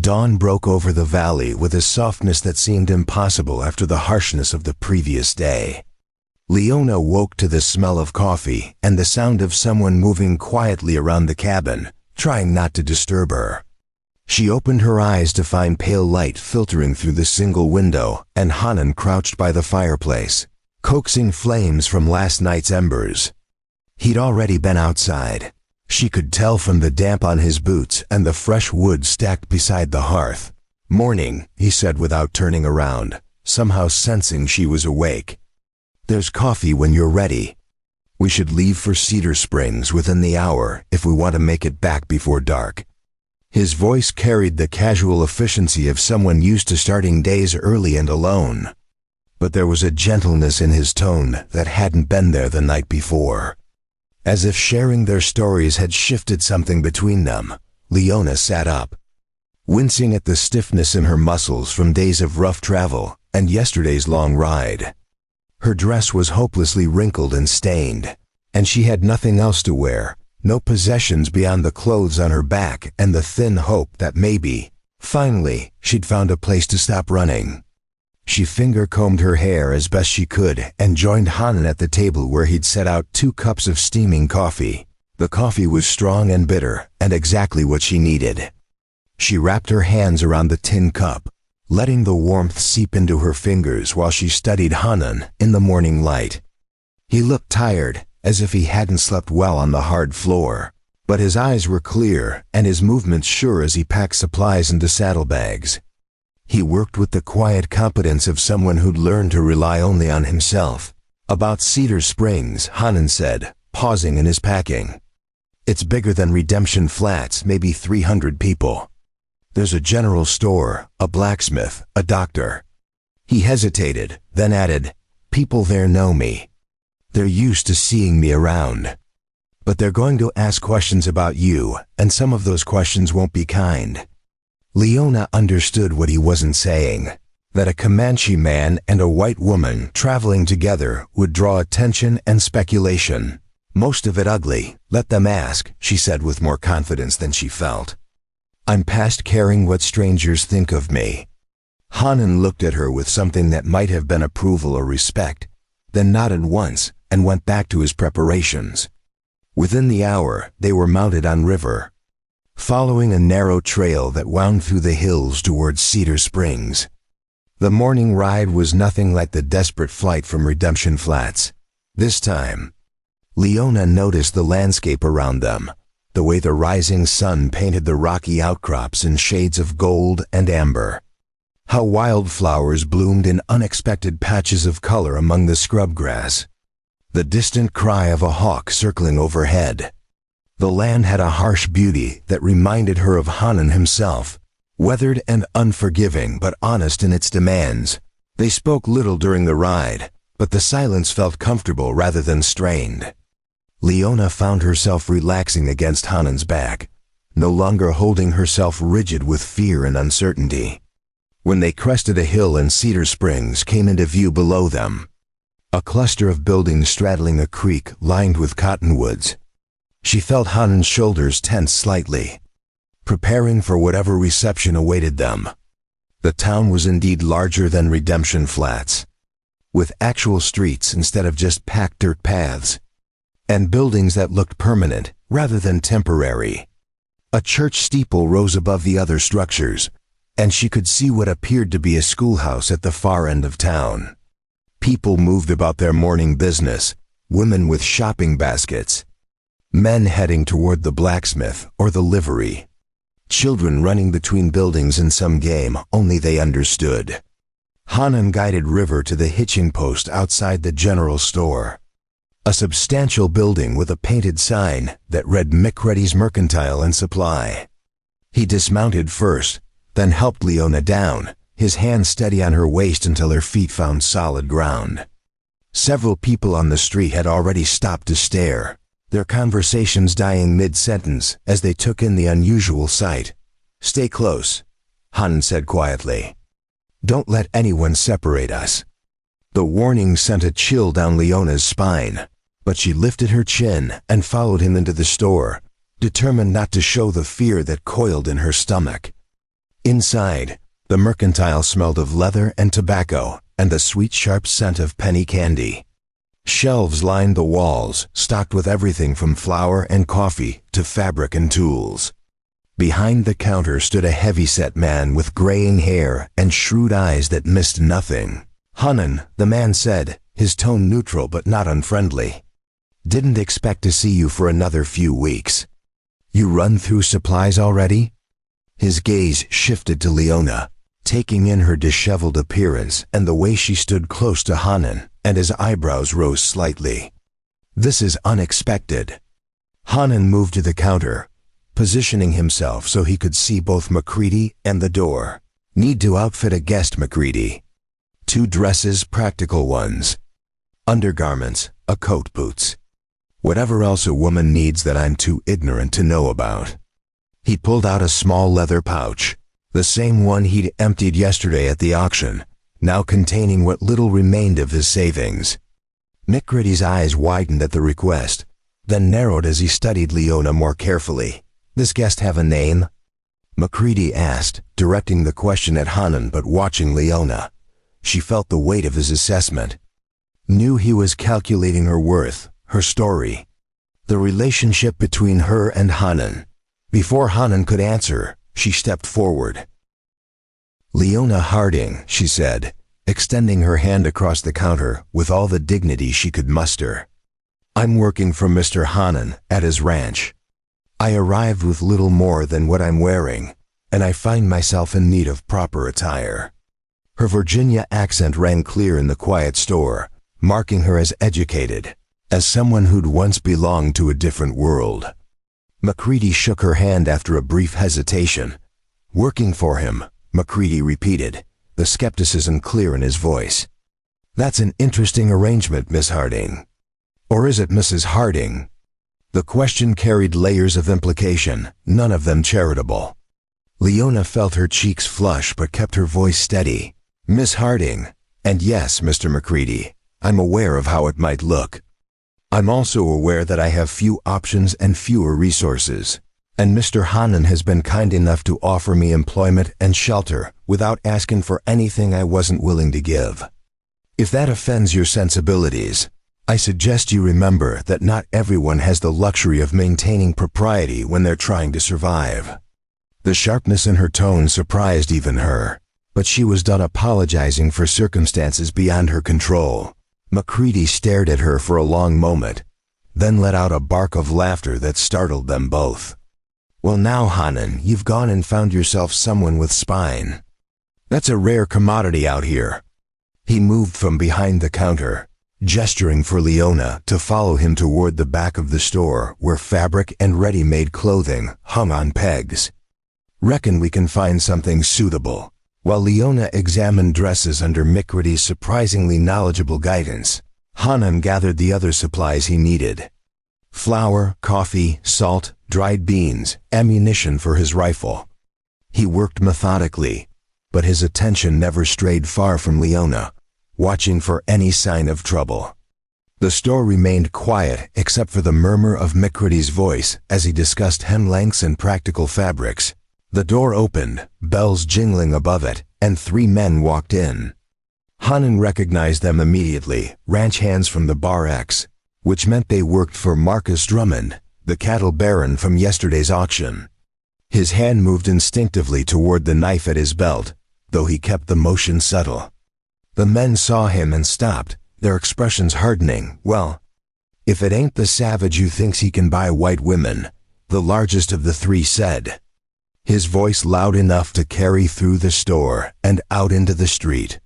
Dawn broke over the valley with a softness that seemed impossible after the harshness of the previous day. Leona woke to the smell of coffee and the sound of someone moving quietly around the cabin, trying not to disturb her. She opened her eyes to find pale light filtering through the single window and Hanan crouched by the fireplace, coaxing flames from last night's embers. He'd already been outside. She could tell from the damp on his boots and the fresh wood stacked beside the hearth. "Morning," he said without turning around, somehow sensing she was awake. "There's coffee when you're ready. We should leave for Cedar Springs within the hour if we want to make it back before dark." His voice carried the casual efficiency of someone used to starting days early and alone. But there was a gentleness in his tone that hadn't been there the night before. As if sharing their stories had shifted something between them, Leona sat up, wincing at the stiffness in her muscles from days of rough travel and yesterday's long ride. Her dress was hopelessly wrinkled and stained, and she had nothing else to wear, no possessions beyond the clothes on her back and the thin hope that maybe, finally, she'd found a place to stop running. She finger-combed her hair as best she could and joined Hanan at the table where he'd set out 2 cups of steaming coffee. The coffee was strong and bitter, and exactly what she needed. She wrapped her hands around the tin cup, letting the warmth seep into her fingers while she studied Hanan in the morning light. He looked tired, as if he hadn't slept well on the hard floor, but his eyes were clear and his movements sure as he packed supplies into saddlebags. He worked with the quiet competence of someone who'd learned to rely only on himself. "About Cedar Springs," Hanan said, pausing in his packing. "It's bigger than Redemption Flats, maybe 300 people. There's a general store, a blacksmith, a doctor." He hesitated, then added, "People there know me. They're used to seeing me around. But they're going to ask questions about you, and some of those questions won't be kind." Leona understood what he wasn't saying, that a Comanche man and a white woman traveling together would draw attention and speculation. "Most of it ugly, let them ask," she said with more confidence than she felt. "I'm past caring what strangers think of me." Hanan looked at her with something that might have been approval or respect, then nodded once and went back to his preparations. Within the hour, they were mounted on river, following a narrow trail that wound through the hills towards Cedar Springs. The morning ride was nothing like the desperate flight from Redemption Flats. This time, Leona noticed the landscape around them, the way the rising sun painted the rocky outcrops in shades of gold and amber. How wildflowers bloomed in unexpected patches of color among the scrub grass. The distant cry of a hawk circling overhead. The land had a harsh beauty that reminded her of Hanan himself, weathered and unforgiving but honest in its demands. They spoke little during the ride, but the silence felt comfortable rather than strained. Leona found herself relaxing against Hanan's back, no longer holding herself rigid with fear and uncertainty. When they crested a hill and Cedar Springs came into view below them, a cluster of buildings straddling a creek lined with cottonwoods, she felt Hanan's shoulders tense slightly, preparing for whatever reception awaited them. The town was indeed larger than Redemption Flats, with actual streets instead of just packed dirt paths, and buildings that looked permanent rather than temporary. A church steeple rose above the other structures, and she could see what appeared to be a schoolhouse at the far end of town. People moved about their morning business, women with shopping baskets, men heading toward the blacksmith or the livery, children running between buildings in some game only they understood. Hanan guided River to the hitching post outside the general store, a substantial building with a painted sign that read McCready's Mercantile and Supply. He dismounted first, then helped Leona down, his hand steady on her waist until her feet found solid ground. Several people on the street had already stopped to stare, their conversations dying mid-sentence as they took in the unusual sight. "Stay close," Hanan said quietly. "Don't let anyone separate us." The warning sent a chill down Leona's spine, but she lifted her chin and followed him into the store, determined not to show the fear that coiled in her stomach. Inside, the Mercantile smelled of leather and tobacco and the sweet sharp scent of penny candy. Shelves lined the walls, stocked with everything from flour and coffee to fabric and tools. Behind the counter stood a heavy-set man with graying hair and shrewd eyes that missed nothing. "Hanan," the man said, his tone neutral but not unfriendly. "Didn't expect to see you for another few weeks. You run through supplies already?" His gaze shifted to Leona, taking in her disheveled appearance and the way she stood close to Hanan, and his eyebrows rose slightly. "This is unexpected." Hanan moved to the counter, positioning himself so he could see both McCready and the door. "Need to outfit a guest, McCready. 2 dresses, practical ones. Undergarments, a coat, boots. Whatever else a woman needs that I'm too ignorant to know about." He pulled out a small leather pouch, the same one he'd emptied yesterday at the auction, now containing what little remained of his savings. McCready's eyes widened at the request, then narrowed as he studied Leona more carefully. "This guest have a name?" McCready asked, directing the question at Hanan but watching Leona. She felt the weight of his assessment, knew he was calculating her worth, her story, the relationship between her and Hanan. Before Hanan could answer, she stepped forward. "Leona Harding," she said, extending her hand across the counter with all the dignity she could muster. "I'm working for Mr. Hanan at his ranch. I arrived with little more than what I'm wearing, and I find myself in need of proper attire." Her Virginia accent rang clear in the quiet store, marking her as educated, as someone who'd once belonged to a different world. McCready shook her hand after a brief hesitation. "Working for him," McCready repeated, the skepticism clear in his voice. "That's an interesting arrangement, Miss Harding. Or is it Mrs. Harding?" The question carried layers of implication, none of them charitable. Leona felt her cheeks flush but kept her voice steady. "Miss Harding, and yes, Mr. McCready, I'm aware of how it might look. I'm also aware that I have few options and fewer resources, and Mr. Hanan has been kind enough to offer me employment and shelter without asking for anything I wasn't willing to give. If that offends your sensibilities, I suggest you remember that not everyone has the luxury of maintaining propriety when they're trying to survive." The sharpness in her tone surprised even her, but she was done apologizing for circumstances beyond her control. McCready stared at her for a long moment, then let out a bark of laughter that startled them both. "Well now, Hanan, you've gone and found yourself someone with spine. That's a rare commodity out here." He moved from behind the counter, gesturing for Leona to follow him toward the back of the store where fabric and ready-made clothing hung on pegs. "Reckon we can find something suitable." While Leona examined dresses under Mikridi's surprisingly knowledgeable guidance, Hanan gathered the other supplies he needed: flour, coffee, salt, dried beans, ammunition for his rifle. He worked methodically, but his attention never strayed far from Leona, watching for any sign of trouble. The store remained quiet except for the murmur of Mikridi's voice as he discussed hem lengths and practical fabrics. The door opened, bells jingling above it, and 3 men walked in. Hanan recognized them immediately, ranch hands from the Bar X, which meant they worked for Marcus Drummond, the cattle baron from yesterday's auction. His hand moved instinctively toward the knife at his belt, though he kept the motion subtle. The men saw him and stopped, their expressions hardening. "Well, if it ain't the savage who thinks he can buy white women," the largest of the 3 said, his voice loud enough to carry through the store and out into the street.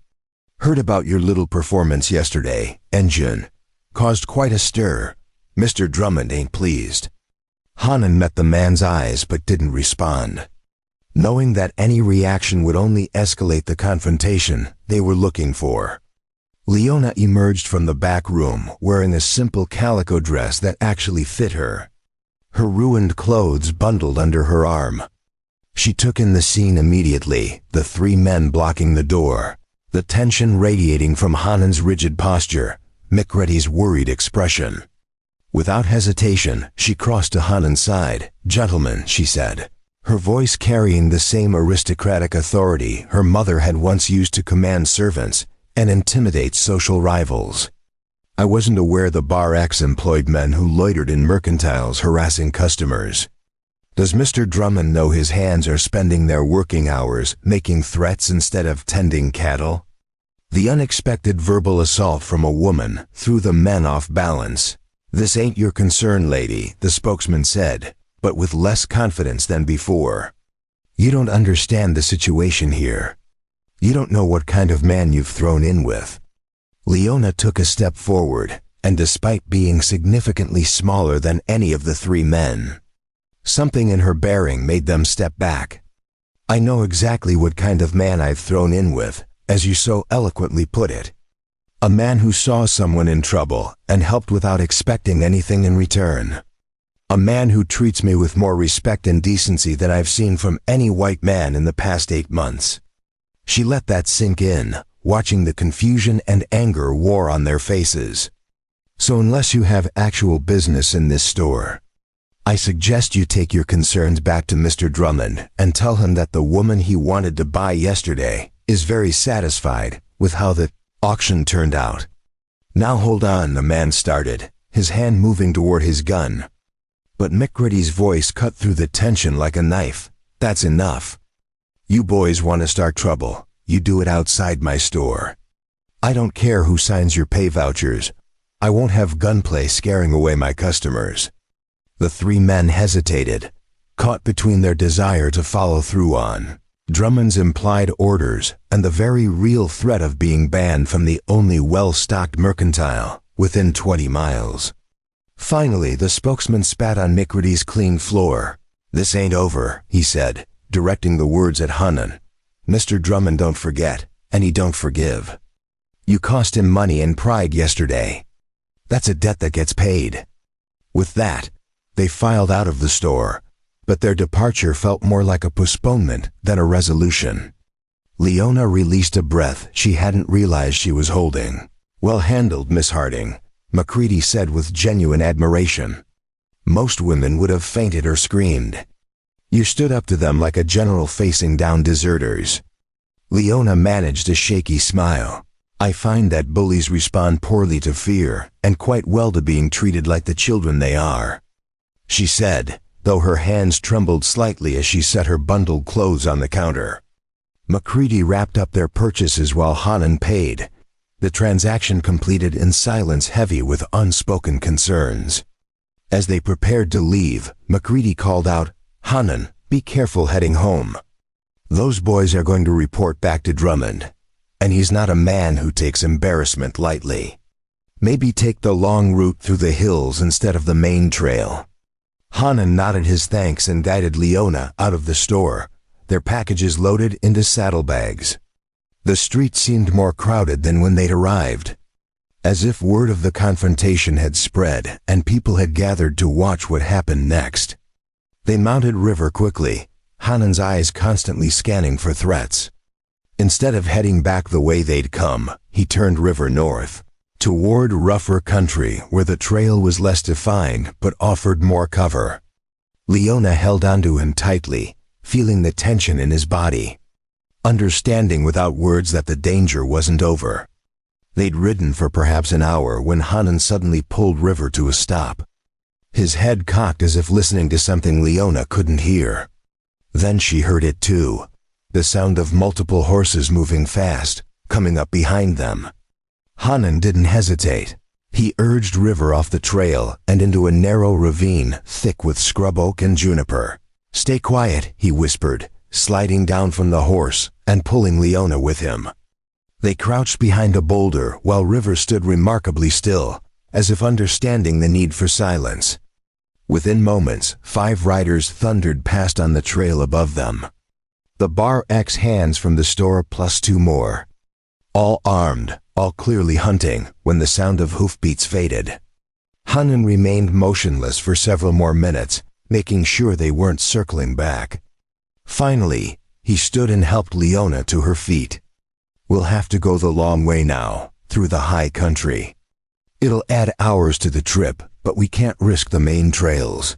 "Heard about your little performance yesterday, Engine. Caused quite a stir. Mr. Drummond ain't pleased." Hanan met the man's eyes but didn't respond, knowing that any reaction would only escalate the confrontation they were looking for. Leona emerged from the back room wearing a simple calico dress that actually fit her, her ruined clothes bundled under her arm. She took in the scene immediately, the 3 men blocking the door, the tension radiating from Hanan's rigid posture, Mikridi's worried expression. Without hesitation, she crossed to Hanan's side. "Gentlemen," she said, her voice carrying the same aristocratic authority her mother had once used to command servants and intimidate social rivals. "I wasn't aware the Bar X employed men who loitered in mercantiles harassing customers. Does Mr. Drummond know his hands are spending their working hours making threats instead of tending cattle?" The unexpected verbal assault from a woman threw the men off balance. "This ain't your concern, lady," the spokesman said, but with less confidence than before. "You don't understand the situation here. You don't know what kind of man you've thrown in with." Leona took a step forward, and despite being significantly smaller than any of the 3 men, something in her bearing made them step back. "I know exactly what kind of man I've thrown in with, as you so eloquently put it. A man who saw someone in trouble and helped without expecting anything in return. A man who treats me with more respect and decency than I've seen from any white man in the past 8 months." She let that sink in, watching the confusion and anger war on their faces. "So unless you have actual business in this store, I suggest you take your concerns back to Mr. Drummond and tell him that the woman he wanted to buy yesterday is very satisfied with how the auction turned out." "Now hold on," the man started, his hand moving toward his gun. But Mikridi's voice cut through the tension like a knife. "That's enough. You boys want to start trouble, you do it outside my store. I don't care who signs your pay vouchers. I won't have gunplay scaring away my customers." The 3 men hesitated, caught between their desire to follow through on Drummond's implied orders and the very real threat of being banned from the only well-stocked mercantile within 20 miles. Finally, the spokesman spat on Mikridi's clean floor. "This ain't over," he said, directing the words at Hanan. "Mr. Drummond don't forget, and he don't forgive. You cost him money and pride yesterday. That's a debt that gets paid." With that, they filed out of the store, but their departure felt more like a postponement than a resolution. Leona released a breath she hadn't realized she was holding. "Well handled, Miss Harding," Macridi said with genuine admiration. Most women would have fainted or screamed. "You stood up to them like a general facing down deserters." Leona managed a shaky smile. "I find that bullies respond poorly to fear and quite well to being treated like the children they are," she said, though her hands trembled slightly as she set her bundled clothes on the counter. Macridi wrapped up their purchases while Hanan paid, the transaction completed in silence heavy with unspoken concerns. As they prepared to leave, Macridi called out, "Hanan, be careful heading home. Those boys are going to report back to Drummond, and he's not a man who takes embarrassment lightly." Maybe take the long route through the hills instead of the main trail. Hanan nodded his thanks and guided Leona out of the store, their packages loaded into saddlebags. The street seemed more crowded than when they'd arrived, as if word of the confrontation had spread and people had gathered to watch what happened next. They mounted River quickly, Hanan's eyes constantly scanning for threats. Instead of heading back the way they'd come, he turned River north, toward rougher country where the trail was less defined but offered more cover. Leona held onto him tightly, feeling the tension in his body, understanding without words that the danger wasn't over. They'd ridden for perhaps an hour when Hanan suddenly pulled River to a stop, his head cocked as if listening to something Leona couldn't hear. Then she heard it too, the sound of multiple horses moving fast, coming up behind them. Hanan didn't hesitate. He urged River off the trail and into a narrow ravine thick with scrub oak and juniper. "Stay quiet," he whispered, sliding down from the horse and pulling Leona with him. They crouched behind a boulder while River stood remarkably still, as if understanding the need for silence. Within moments, 5 riders thundered past on the trail above them. The Bar X hands from the store plus 2 more. All armed, all clearly hunting, when the sound of hoofbeats faded. Hanan remained motionless for several more minutes, making sure they weren't circling back. Finally, he stood and helped Leona to her feet. "We'll have to go the long way now, through the high country. It'll add hours to the trip, but we can't risk the main trails."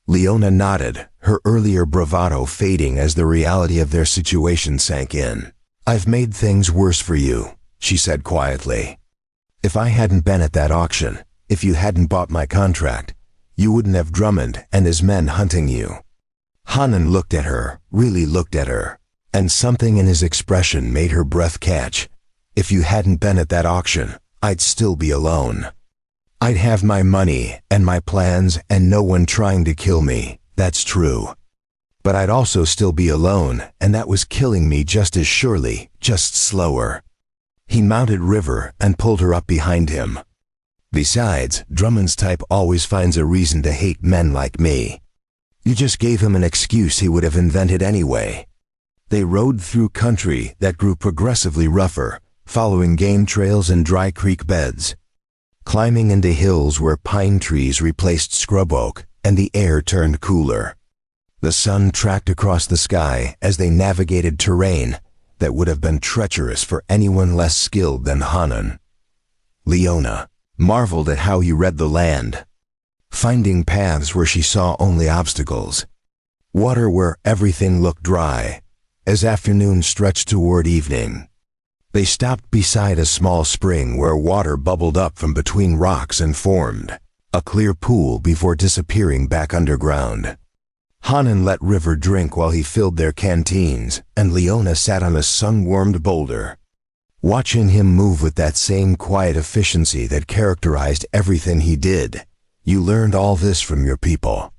Leona nodded, her earlier bravado fading as the reality of their situation sank in. "I've made things worse for you," she said quietly. "If I hadn't been at that auction, if you hadn't bought my contract, you wouldn't have Drummond and his men hunting you." Hanan looked at her, really looked at her, and something in his expression made her breath catch. "If you hadn't been at that auction, I'd still be alone. I'd have my money and my plans and no one trying to kill me, that's true. But I'd also still be alone, and that was killing me just as surely, just slower." He mounted River and pulled her up behind him. "Besides, Drummond's type always finds a reason to hate men like me. You just gave him an excuse he would have invented anyway." They rode through country that grew progressively rougher, following game trails and dry creek beds, climbing into hills where pine trees replaced scrub oak and the air turned cooler. The sun tracked across the sky as they navigated terrain that would have been treacherous for anyone less skilled than Hanan. Leona marveled at how he read the land, finding paths where she saw only obstacles, water where everything looked dry, as afternoon stretched toward evening. They stopped beside a small spring where water bubbled up from between rocks and formed a clear pool before disappearing back underground. Hanan let River drink while he filled their canteens, and Leona sat on a sun-warmed boulder, watching him move with that same quiet efficiency that characterized everything he did. "You learned all this from your people?"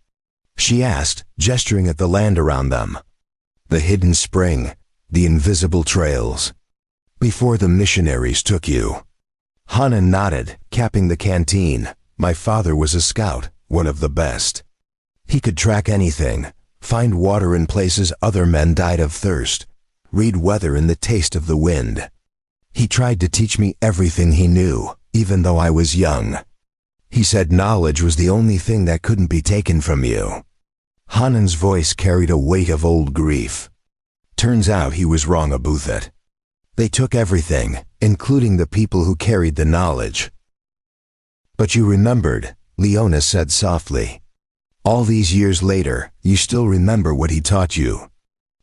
she asked, gesturing at the land around them. "The hidden spring, the invisible trails. Before the missionaries took you." Hanan nodded, capping the canteen. "My father was a scout, one of the best. He could track anything, find water in places other men died of thirst, read weather in the taste of the wind. He tried to teach me everything he knew, even though I was young. He said knowledge was the only thing that couldn't be taken from you." Hanan's voice carried a weight of old grief. Turns out he was wrong about it. They took everything, including the people who carried the knowledge. "But you remembered," Leona said softly. "All these years later, you still remember what he taught you.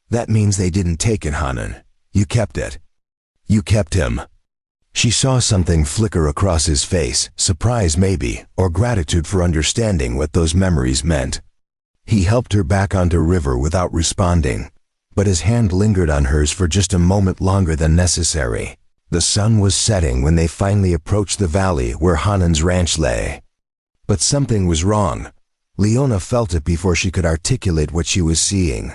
That means they didn't take it, Hanan. You kept it. You kept him." She saw something flicker across his face, surprise maybe, or gratitude for understanding what those memories meant. He helped her back onto River without responding, but his hand lingered on hers for just a moment longer than necessary. The sun was setting when they finally approached the valley where Hanan's ranch lay. But something was wrong. Leona felt it before she could articulate what she was seeing.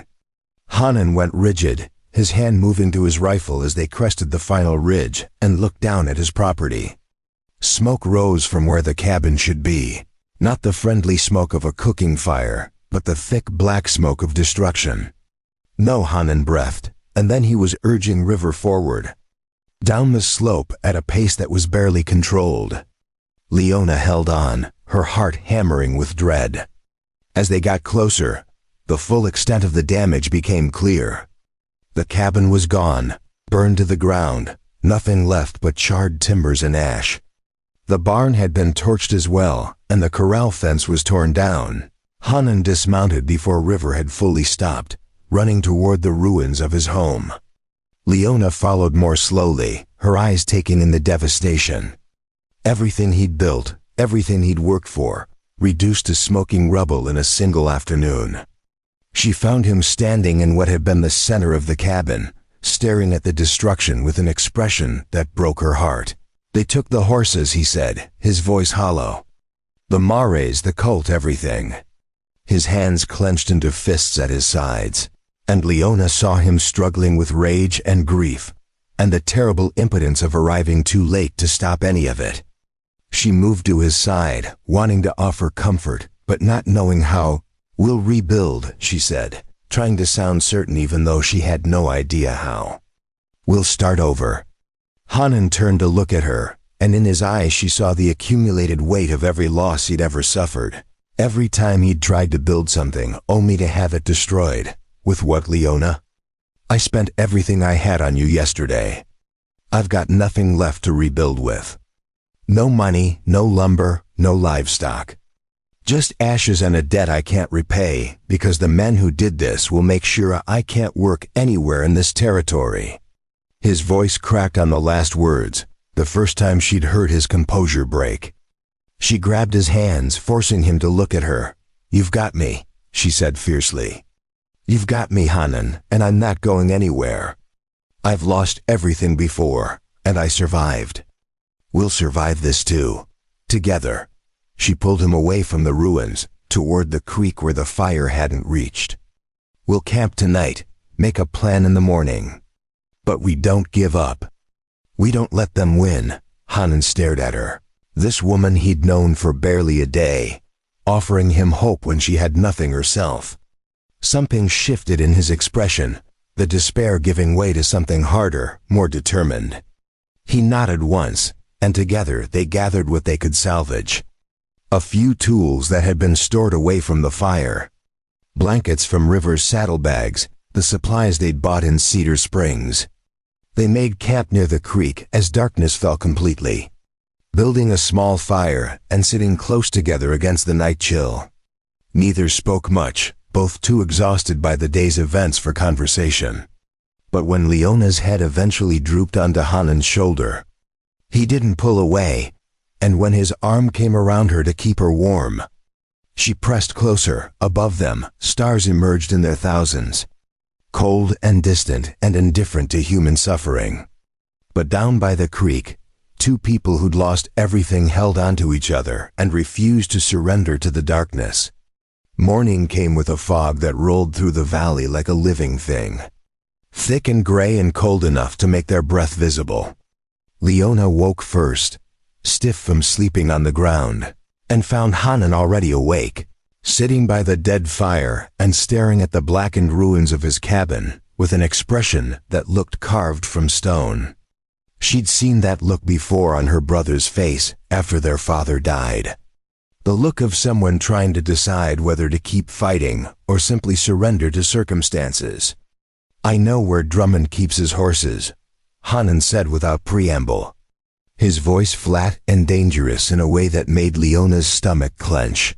Hanan went rigid, his hand moving to his rifle as they crested the final ridge and looked down at his property. Smoke rose from where the cabin should be. Not the friendly smoke of a cooking fire, but the thick black smoke of destruction. No, Hanan breathed, and then he was urging River forward. Down the slope at a pace that was barely controlled. Leona held on, her heart hammering with dread. As they got closer, the full extent of the damage became clear. The cabin was gone, burned to the ground, nothing left but charred timbers and ash. The barn had been torched as well, and the corral fence was torn down. Hanan dismounted before River had fully stopped, running toward the ruins of his home. Leona followed more slowly, her eyes taking in the devastation. Everything he'd built, everything he'd worked for, reduced to smoking rubble in a single afternoon. She found him standing in what had been the center of the cabin, staring at the destruction with an expression that broke her heart. "They took the horses," he said, his voice hollow. "The mares, the colt, everything." His hands clenched into fists at his sides, and Leona saw him struggling with rage and grief, and the terrible impotence of arriving too late to stop any of it. She moved to his side, wanting to offer comfort, but not knowing how. "We'll rebuild," she said, trying to sound certain even though she had no idea how. "We'll start over." Hanan turned to look at her, and in his eyes she saw the accumulated weight of every loss he'd ever suffered. Every time he'd tried to build something, only to have it destroyed. With what, Leona? "I spent everything I had on you yesterday. I've got nothing left to rebuild with. No money, no lumber, no livestock. Just ashes and a debt I can't repay, because the men who did this will make sure I can't work anywhere in this territory." His voice cracked on the last words, the first time she'd heard his composure break. She grabbed his hands, forcing him to look at her. "You've got me," she said fiercely. "You've got me, Hanan, and I'm not going anywhere. I've lost everything before, and I survived. We'll survive this too. Together." She pulled him away from the ruins, toward the creek where the fire hadn't reached. "We'll camp tonight, make a plan in the morning. But we don't give up. We don't let them win." Hanan stared at her. This woman he'd known for barely a day, offering him hope when she had nothing herself. Something shifted in his expression, the despair giving way to something harder, more determined. He nodded once, and together they gathered what they could salvage. A few tools that had been stored away from the fire. Blankets from River's saddlebags, the supplies they'd bought in Cedar Springs. They made camp near the creek as darkness fell completely, building a small fire and sitting close together against the night chill. Neither spoke much, both too exhausted by the day's events for conversation. But when Leona's head eventually drooped onto Hanan's shoulder, he didn't pull away, and when his arm came around her to keep her warm, she pressed closer. Above them, stars emerged in their thousands, cold and distant and indifferent to human suffering. But down by the creek, two people who'd lost everything held onto each other and refused to surrender to the darkness. Morning came with a fog that rolled through the valley like a living thing, thick and gray and cold enough to make their breath visible. Leona woke first, stiff from sleeping on the ground, and found Hanan already awake, sitting by the dead fire and staring at the blackened ruins of his cabin with an expression that looked carved from stone. She'd seen that look before on her brother's face after their father died. The look of someone trying to decide whether to keep fighting or simply surrender to circumstances. "I know where Drummond keeps his horses," Hanan said without preamble, his voice flat and dangerous in a way that made Leona's stomach clench.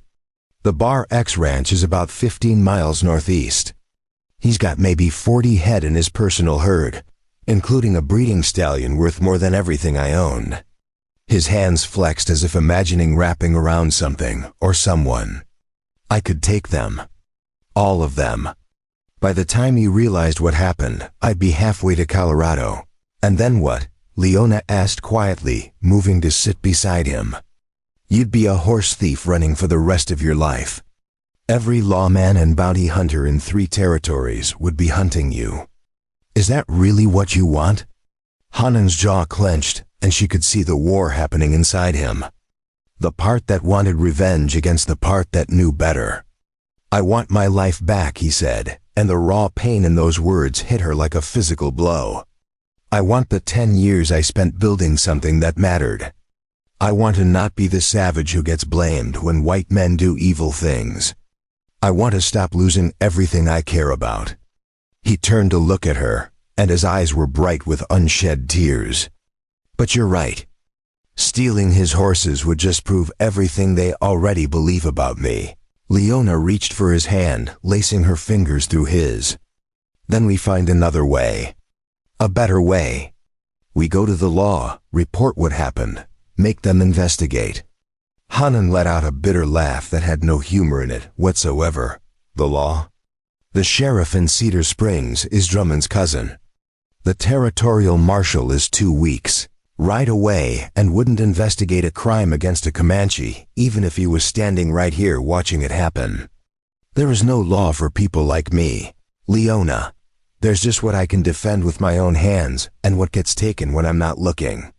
"The Bar X Ranch is about 15 miles northeast. He's got maybe 40 head in his personal herd, including a breeding stallion worth more than everything I owned." His hands flexed as if imagining wrapping around something or someone. "I could take them. All of them. By the time he realized what happened, I'd be halfway to Colorado." "And then what?" Leona asked quietly, moving to sit beside him. "You'd be a horse thief running for the rest of your life. Every lawman and bounty hunter in 3 territories would be hunting you. Is that really what you want?" Hanan's jaw clenched, and she could see the war happening inside him. The part that wanted revenge against the part that knew better. "I want my life back," he said, and the raw pain in those words hit her like a physical blow. "I want the 10 years I spent building something that mattered. I want to not be the savage who gets blamed when white men do evil things. I want to stop losing everything I care about." He turned to look at her, and his eyes were bright with unshed tears. "But you're right. Stealing his horses would just prove everything they already believe about me." Leona reached for his hand, lacing her fingers through his. "Then we find another way. A better way. We go to the law, report what happened, make them investigate." Hanan let out a bitter laugh that had no humor in it whatsoever. "The law? The sheriff in Cedar Springs is Drummond's cousin. The territorial marshal is 2 weeks. Right away, and wouldn't investigate a crime against a Comanche, even if he was standing right here watching it happen. There is no law for people like me, Leona. There's just what I can defend with my own hands, and what gets taken when I'm not looking."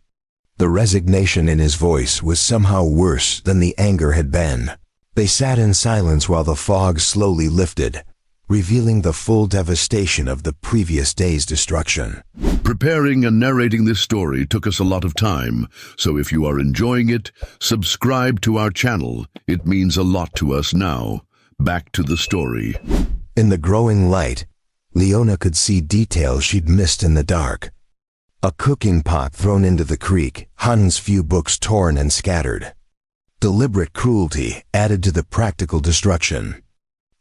The resignation in his voice was somehow worse than the anger had been. They sat in silence while the fog slowly lifted, revealing the full devastation of the previous day's destruction. Preparing and narrating this story took us a lot of time, so if you are enjoying it, subscribe to our channel. It means a lot to us now. Back to the story. In the growing light, Leona could see details she'd missed in the dark. A cooking pot thrown into the creek, Han's few books torn and scattered. Deliberate cruelty added to the practical destruction.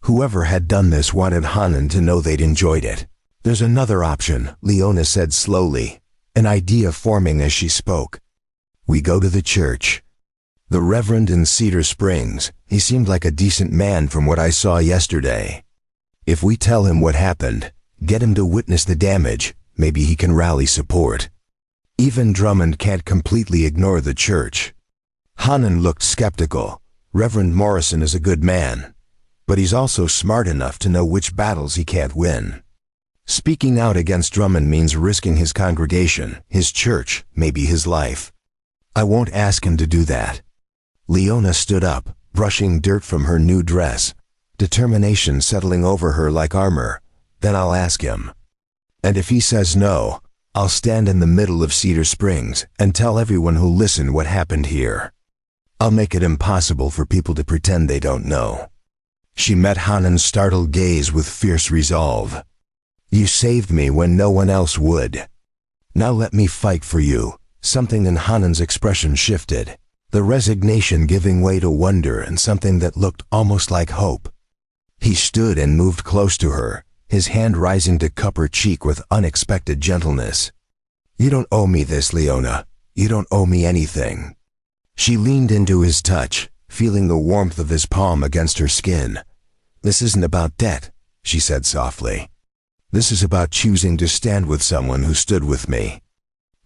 Whoever had done this wanted Hanan to know they'd enjoyed it. "There's another option," Leona said slowly, an idea forming as she spoke. "We go to the church. The Reverend in Cedar Springs, he seemed like a decent man from what I saw yesterday. If we tell him what happened, get him to witness the damage, maybe he can rally support. Even Drummond can't completely ignore the church." Hanan looked skeptical. "Reverend Morrison is a good man, but he's also smart enough to know which battles he can't win. Speaking out against Drummond means risking his congregation, his church, maybe his life. I won't ask him to do that." Leona stood up, brushing dirt from her new dress, determination settling over her like armor. "Then I'll ask him. And if he says no, I'll stand in the middle of Cedar Springs and tell everyone who'll listen what happened here. I'll make it impossible for people to pretend they don't know." She met Hanan's startled gaze with fierce resolve. "You saved me when no one else would. Now let me fight for you." Something in Hanan's expression shifted, the resignation giving way to wonder and something that looked almost like hope. He stood and moved close to her, his hand rising to cup her cheek with unexpected gentleness. "You don't owe me this, Leona. You don't owe me anything." She leaned into his touch, feeling the warmth of his palm against her skin. "This isn't about debt," she said softly. "This is about choosing to stand with someone who stood with me.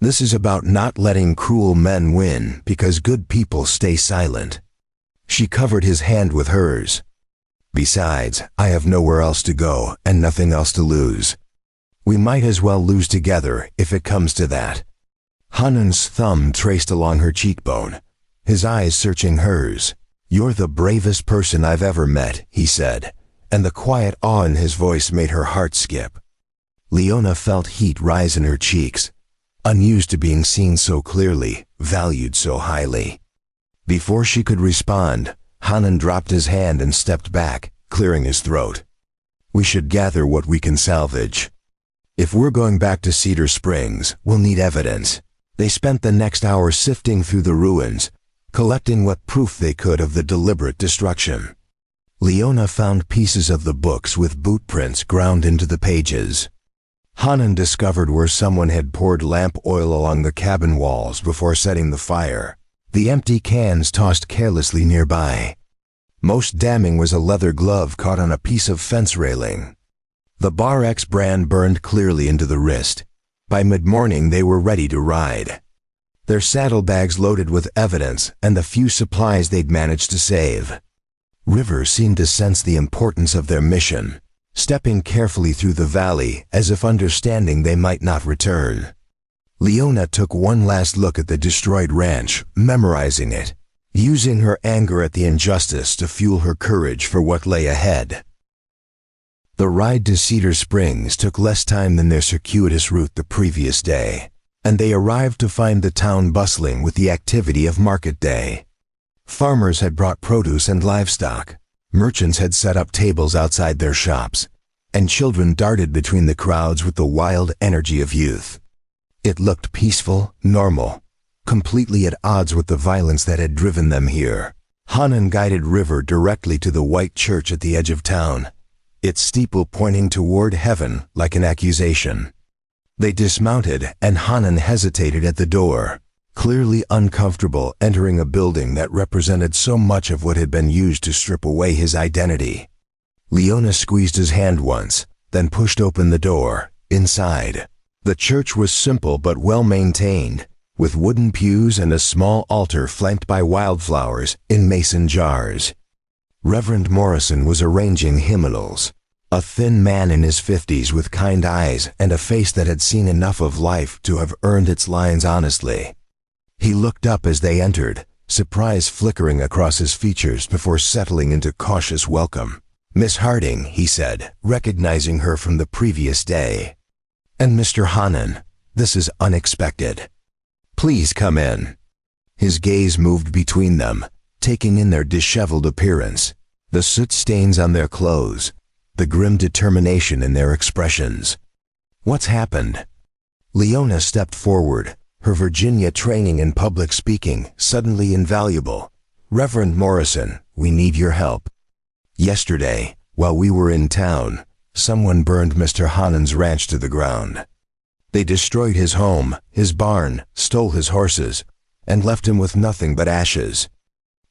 This is about not letting cruel men win because good people stay silent." She covered his hand with hers. "Besides, I have nowhere else to go and nothing else to lose. We might as well lose together if it comes to that." Hanan's thumb traced along her cheekbone, his eyes searching hers. "You're the bravest person I've ever met," he said, and the quiet awe in his voice made her heart skip. Leona felt heat rise in her cheeks, unused to being seen so clearly, valued so highly. Before she could respond, Hanan dropped his hand and stepped back, clearing his throat. "We should gather what we can salvage. If we're going back to Cedar Springs, we'll need evidence." They spent the next hour sifting through the ruins, collecting what proof they could of the deliberate destruction. Leona found pieces of the books with boot prints ground into the pages. Hanan discovered where someone had poured lamp oil along the cabin walls before setting the fire, the empty cans tossed carelessly nearby. Most damning was a leather glove caught on a piece of fence railing. The Bar X brand burned clearly into the wrist. By mid-morning they were ready to ride, their saddlebags loaded with evidence and the few supplies they'd managed to save. River seemed to sense the importance of their mission, stepping carefully through the valley as if understanding they might not return. Leona took one last look at the destroyed ranch, memorizing it, using her anger at the injustice to fuel her courage for what lay ahead. The ride to Cedar Springs took less time than their circuitous route the previous day, and they arrived to find the town bustling with the activity of market day. Farmers had brought produce and livestock, merchants had set up tables outside their shops, and children darted between the crowds with the wild energy of youth. It looked peaceful, normal, completely at odds with the violence that had driven them here. Hanan guided River directly to the white church at the edge of town, its steeple pointing toward heaven like an accusation. They dismounted, and Hanan hesitated at the door, clearly uncomfortable entering a building that represented so much of what had been used to strip away his identity. Leona squeezed his hand once, then pushed open the door. Inside, the church was simple but well maintained, with wooden pews and a small altar flanked by wildflowers in mason jars. Reverend Morrison was arranging hymnals, a thin man in his 50s with kind eyes and a face that had seen enough of life to have earned its lines honestly. He looked up as they entered, surprise flickering across his features before settling into cautious welcome. "Miss Harding," he said, recognizing her from the previous day. "And Mr. Hanan, this is unexpected. Please come in." His gaze moved between them, taking in their disheveled appearance, the soot stains on their clothes, the grim determination in their expressions. "What's happened?" Leona stepped forward, her Virginia training in public speaking suddenly invaluable. "Reverend Morrison, we need your help. Yesterday, while we were in town, someone burned Mr. Hanan's ranch to the ground. They destroyed his home, his barn, stole his horses, and left him with nothing but ashes."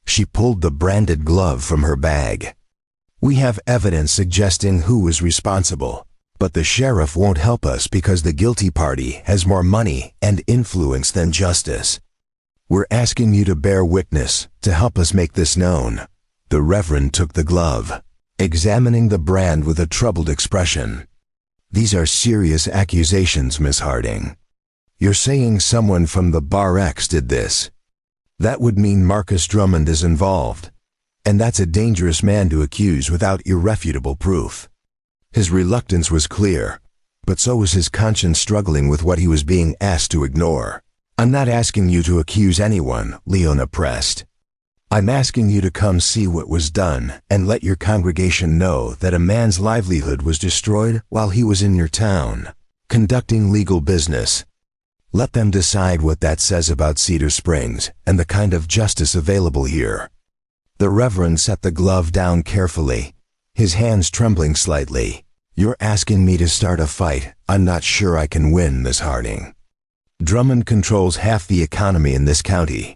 She pulled the branded glove from her bag. "We have evidence suggesting who was responsible, but the sheriff won't help us because the guilty party has more money and influence than justice. We're asking you to bear witness, to help us make this known." The Reverend took the glove, examining the brand with a troubled expression. "These are serious accusations, Miss Harding. You're saying someone from the Bar X did this. That would mean Marcus Drummond is involved, and that's a dangerous man to accuse without irrefutable proof." His reluctance was clear, but so was his conscience struggling with what he was being asked to ignore. "I'm not asking you to accuse anyone," Leona pressed. "I'm asking you to come see what was done and let your congregation know that a man's livelihood was destroyed while he was in your town, conducting legal business. Let them decide what that says about Cedar Springs and the kind of justice available here." The Reverend set the glove down carefully, his hands trembling slightly. "You're asking me to start a fight I'm not sure I can win, Miss Harding. Drummond controls half the economy in this county.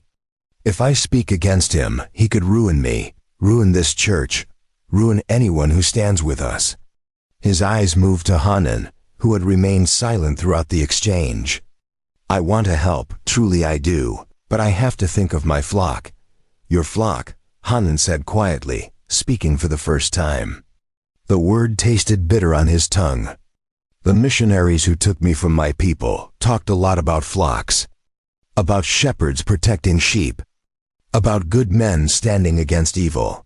If I speak against him, he could ruin me, ruin this church, ruin anyone who stands with us." His eyes moved to Hanan, who had remained silent throughout the exchange. "I want to help, truly I do, but I have to think of my flock." "Your flock," Hanan said quietly, speaking for the first time. The word tasted bitter on his tongue. "The missionaries who took me from my people talked a lot about flocks, about shepherds protecting sheep, about good men standing against evil.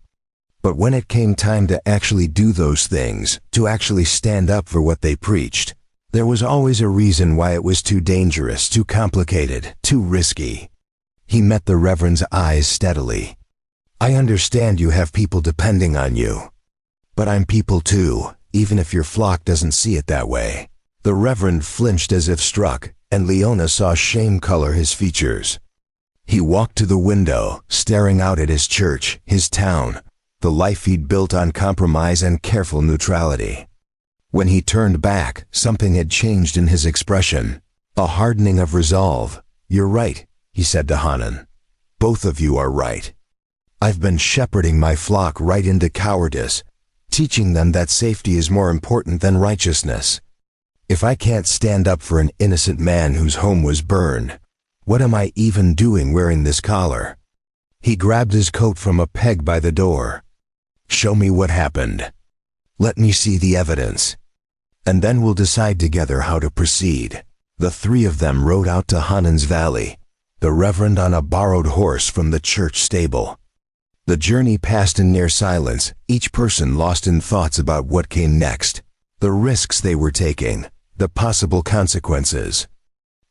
But when it came time to actually do those things, to actually stand up for what they preached, there was always a reason why it was too dangerous, too complicated, too risky." He met the Reverend's eyes steadily. "I understand you have people depending on you. But I'm people too, even if your flock doesn't see it that way." The Reverend flinched as if struck, and Leona saw shame color his features. He walked to the window, staring out at his church, his town, the life he'd built on compromise and careful neutrality. When he turned back, something had changed in his expression, a hardening of resolve. "You're right," he said to Hanan. "Both of you are right. I've been shepherding my flock right into cowardice, teaching them that safety is more important than righteousness. If I can't stand up for an innocent man whose home was burned, what am I even doing wearing this collar?" He grabbed his coat from a peg by the door. "Show me what happened. Let me see the evidence. And then we'll decide together how to proceed." The three of them rode out to Hanan's valley, the Reverend on a borrowed horse from the church stable. The journey passed in near silence, each person lost in thoughts about what came next, the risks they were taking, the possible consequences.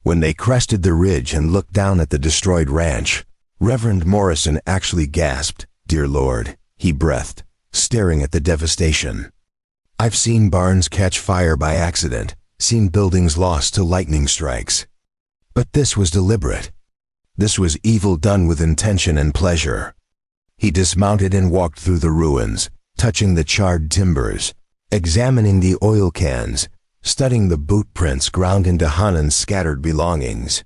When they crested the ridge and looked down at the destroyed ranch, Reverend Morrison actually gasped. "Dear Lord," he breathed, staring at the devastation. "I've seen barns catch fire by accident, seen buildings lost to lightning strikes. But this was deliberate. This was evil done with intention and pleasure." He dismounted and walked through the ruins, touching the charred timbers, examining the oil cans, studying the boot prints ground into Hanan's scattered belongings.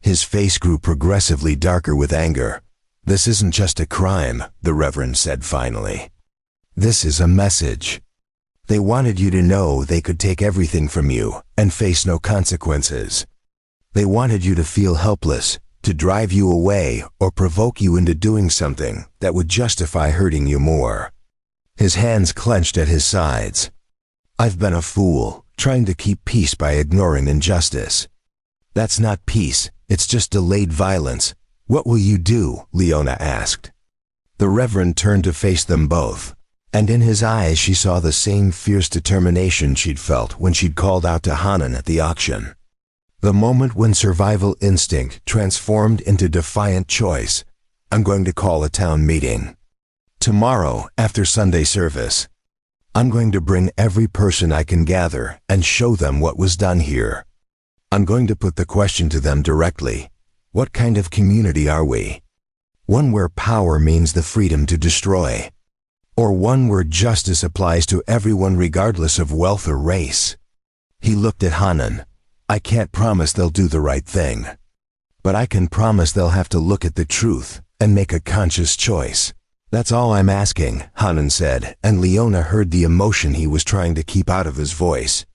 His face grew progressively darker with anger. "This isn't just a crime," the Reverend said finally. "This is a message. They wanted you to know they could take everything from you and face no consequences. They wanted you to feel helpless, to drive you away or provoke you into doing something that would justify hurting you more." His hands clenched at his sides. "I've been a fool, trying to keep peace by ignoring injustice. That's not peace, it's just delayed violence. What will you do?" Leona asked. The Reverend turned to face them both, and in his eyes she saw the same fierce determination she'd felt when she'd called out to Hanan at the auction. The moment when survival instinct transformed into defiant choice. "I'm going to call a town meeting. Tomorrow, after Sunday service. I'm going to bring every person I can gather and show them what was done here. I'm going to put the question to them directly. What kind of community are we? One where power means the freedom to destroy, or one where justice applies to everyone regardless of wealth or race?" He looked at Hanan. "I can't promise they'll do the right thing, but I can promise they'll have to look at the truth and make a conscious choice. That's all I'm asking," Hanan said, and Leona heard the emotion he was trying to keep out of his voice.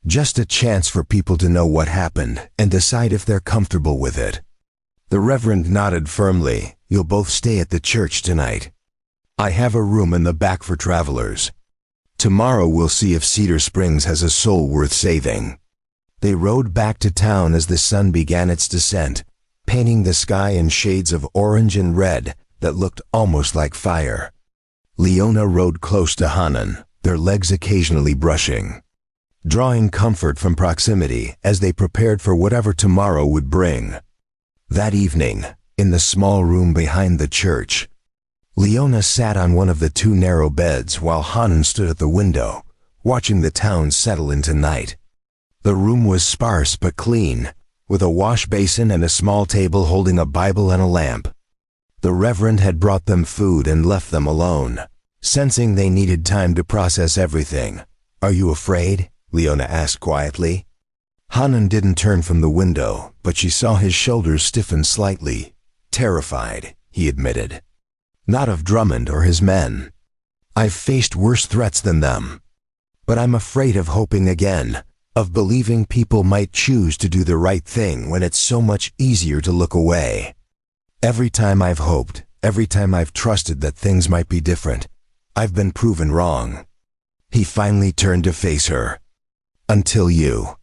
"Just a chance for people to know what happened and decide if they're comfortable with it." The Reverend nodded firmly. "You'll both stay at the church tonight. I have a room in the back for travelers. Tomorrow we'll see if Cedar Springs has a soul worth saving." They rode back to town as the sun began its descent, painting the sky in shades of orange and red that looked almost like fire. Leona rode close to Hanan, their legs occasionally brushing, drawing comfort from proximity as they prepared for whatever tomorrow would bring. That evening, in the small room behind the church, Leona sat on one of the two narrow beds while Hanan stood at the window, watching the town settle into night. The room was sparse but clean, with a wash basin and a small table holding a Bible and a lamp. The Reverend had brought them food and left them alone, sensing they needed time to process everything. "Are you afraid?" Leona asked quietly. Hanan didn't turn from the window, but she saw his shoulders stiffen slightly. "Terrified," he admitted. "Not of Drummond or his men. I've faced worse threats than them. But I'm afraid of hoping again, of believing people might choose to do the right thing when it's so much easier to look away. Every time I've hoped, every time I've trusted that things might be different, I've been proven wrong." He finally turned to face her. "Until you.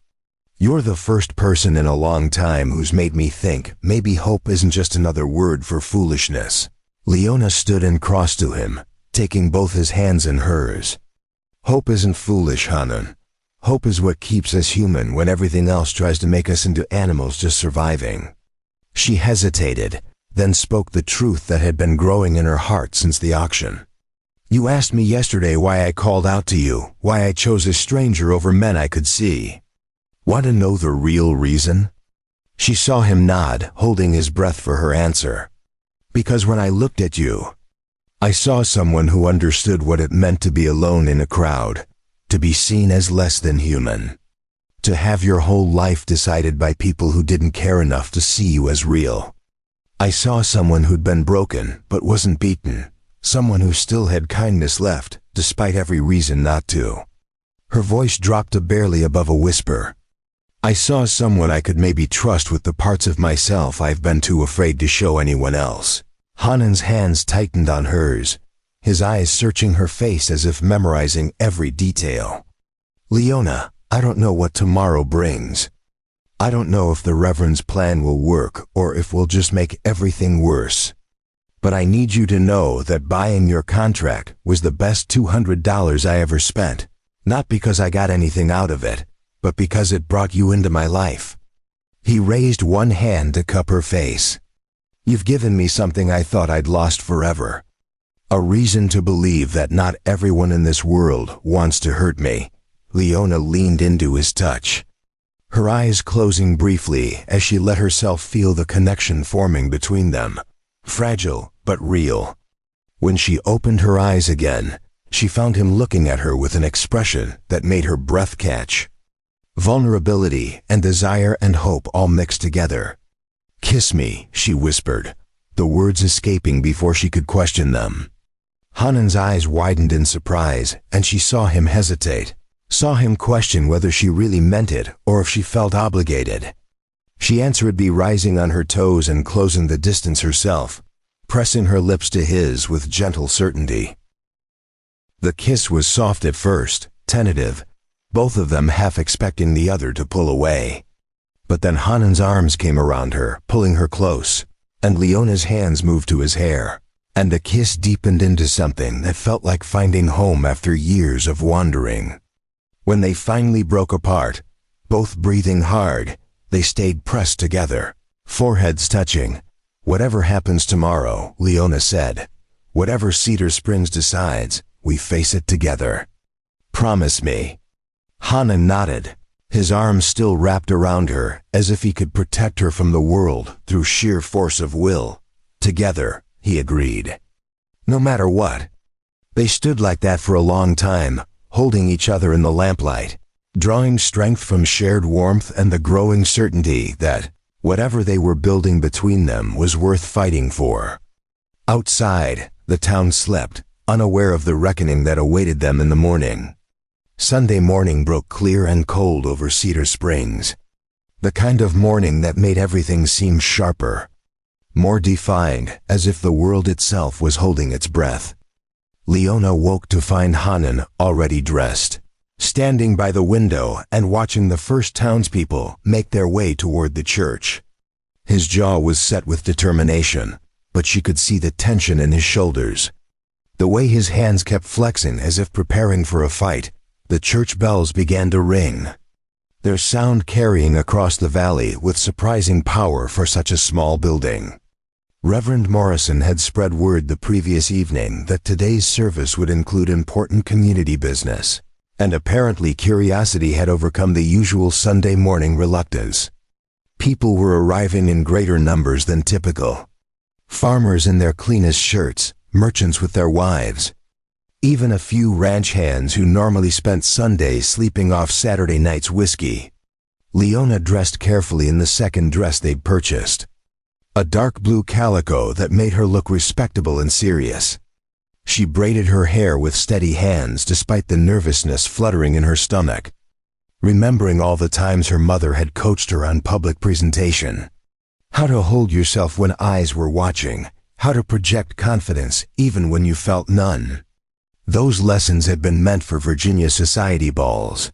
You're the first person in a long time who's made me think maybe hope isn't just another word for foolishness." Leona stood and crossed to him, taking both his hands in hers. "Hope isn't foolish, Hanan. Hope is what keeps us human when everything else tries to make us into animals just surviving." She hesitated, then spoke the truth that had been growing in her heart since the auction. "You asked me yesterday why I called out to you, why I chose a stranger over men I could see. Want to know the real reason?" She saw him nod, holding his breath for her answer. "Because when I looked at you, I saw someone who understood what it meant to be alone in a crowd, to be seen as less than human, to have your whole life decided by people who didn't care enough to see you as real. I saw someone who'd been broken but wasn't beaten, someone who still had kindness left, despite every reason not to." Her voice dropped to barely above a whisper. "I saw someone I could maybe trust with the parts of myself I've been too afraid to show anyone else." Hanan's hands tightened on hers, his eyes searching her face as if memorizing every detail. "Leona, I don't know what tomorrow brings. I don't know if the Reverend's plan will work or if we'll just make everything worse. But I need you to know that buying your contract was the best $200 I ever spent. Not because I got anything out of it, but because it brought you into my life." He raised one hand to cup her face. "You've given me something I thought I'd lost forever. A reason to believe that not everyone in this world wants to hurt me." Leona leaned into his touch, her eyes closing briefly as she let herself feel the connection forming between them, fragile but real. When she opened her eyes again, she found him looking at her with an expression that made her breath catch. Vulnerability and desire and hope all mixed together. "Kiss me," she whispered, the words escaping before she could question them. Hanan's eyes widened in surprise, and she saw him hesitate, saw him question whether she really meant it or if she felt obligated. She answered, be rising on her toes and closing the distance herself, pressing her lips to his with gentle certainty. The kiss was soft at first, tentative, both of them half expecting the other to pull away. But then Hanan's arms came around her, pulling her close, and Leona's hands moved to his hair, and the kiss deepened into something that felt like finding home after years of wandering. When they finally broke apart, both breathing hard, they stayed pressed together, foreheads touching. "Whatever happens tomorrow," Leona said, "whatever Cedar Springs decides, we face it together. Promise me." Hanan nodded, his arms still wrapped around her as if he could protect her from the world through sheer force of will. "Together," he agreed. "No matter what." They stood like that for a long time, holding each other in the lamplight, drawing strength from shared warmth and the growing certainty that whatever they were building between them was worth fighting for. Outside, the town slept, unaware of the reckoning that awaited them in the morning. Sunday morning broke clear and cold over Cedar Springs. The kind of morning that made everything seem sharper, more defined, as if the world itself was holding its breath. Leona woke to find Hanan already dressed, standing by the window and watching the first townspeople make their way toward the church. His jaw was set with determination, but she could see the tension in his shoulders. The way his hands kept flexing as if preparing for a fight, the church bells began to ring, their sound carrying across the valley with surprising power for such a small building. Reverend Morrison had spread word the previous evening that today's service would include important community business, and apparently curiosity had overcome the usual Sunday morning reluctance. People were arriving in greater numbers than typical. Farmers in their cleanest shirts, merchants with their wives, even a few ranch hands who normally spent Sundays sleeping off Saturday night's whiskey. Leona dressed carefully in the second dress they'd purchased, a dark blue calico that made her look respectable and serious. She braided her hair with steady hands despite the nervousness fluttering in her stomach, remembering all the times her mother had coached her on public presentation. How to hold yourself when eyes were watching, how to project confidence even when you felt none. Those lessons had been meant for Virginia society balls,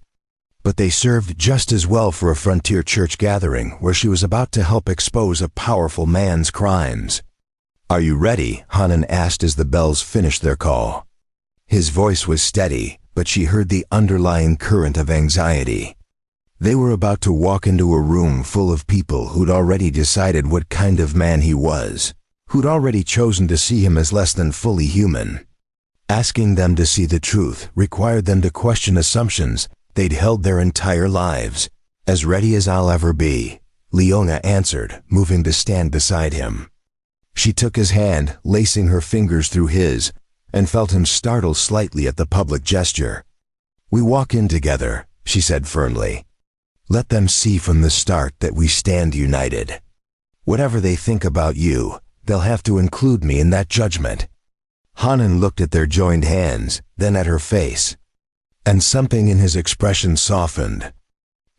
but they served just as well for a frontier church gathering where she was about to help expose a powerful man's crimes. "Are you ready?" Hanan asked as the bells finished their call. His voice was steady, but she heard the underlying current of anxiety. They were about to walk into a room full of people who'd already decided what kind of man he was, who'd already chosen to see him as less than fully human. Asking them to see the truth required them to question assumptions they'd held their entire lives. "As ready as I'll ever be," Leona answered, moving to stand beside him. She took his hand, lacing her fingers through his, and felt him startle slightly at the public gesture. "We walk in together," she said firmly. "Let them see from the start that we stand united. Whatever they think about you, they'll have to include me in that judgment." Hanan looked at their joined hands, then at her face, and something in his expression softened.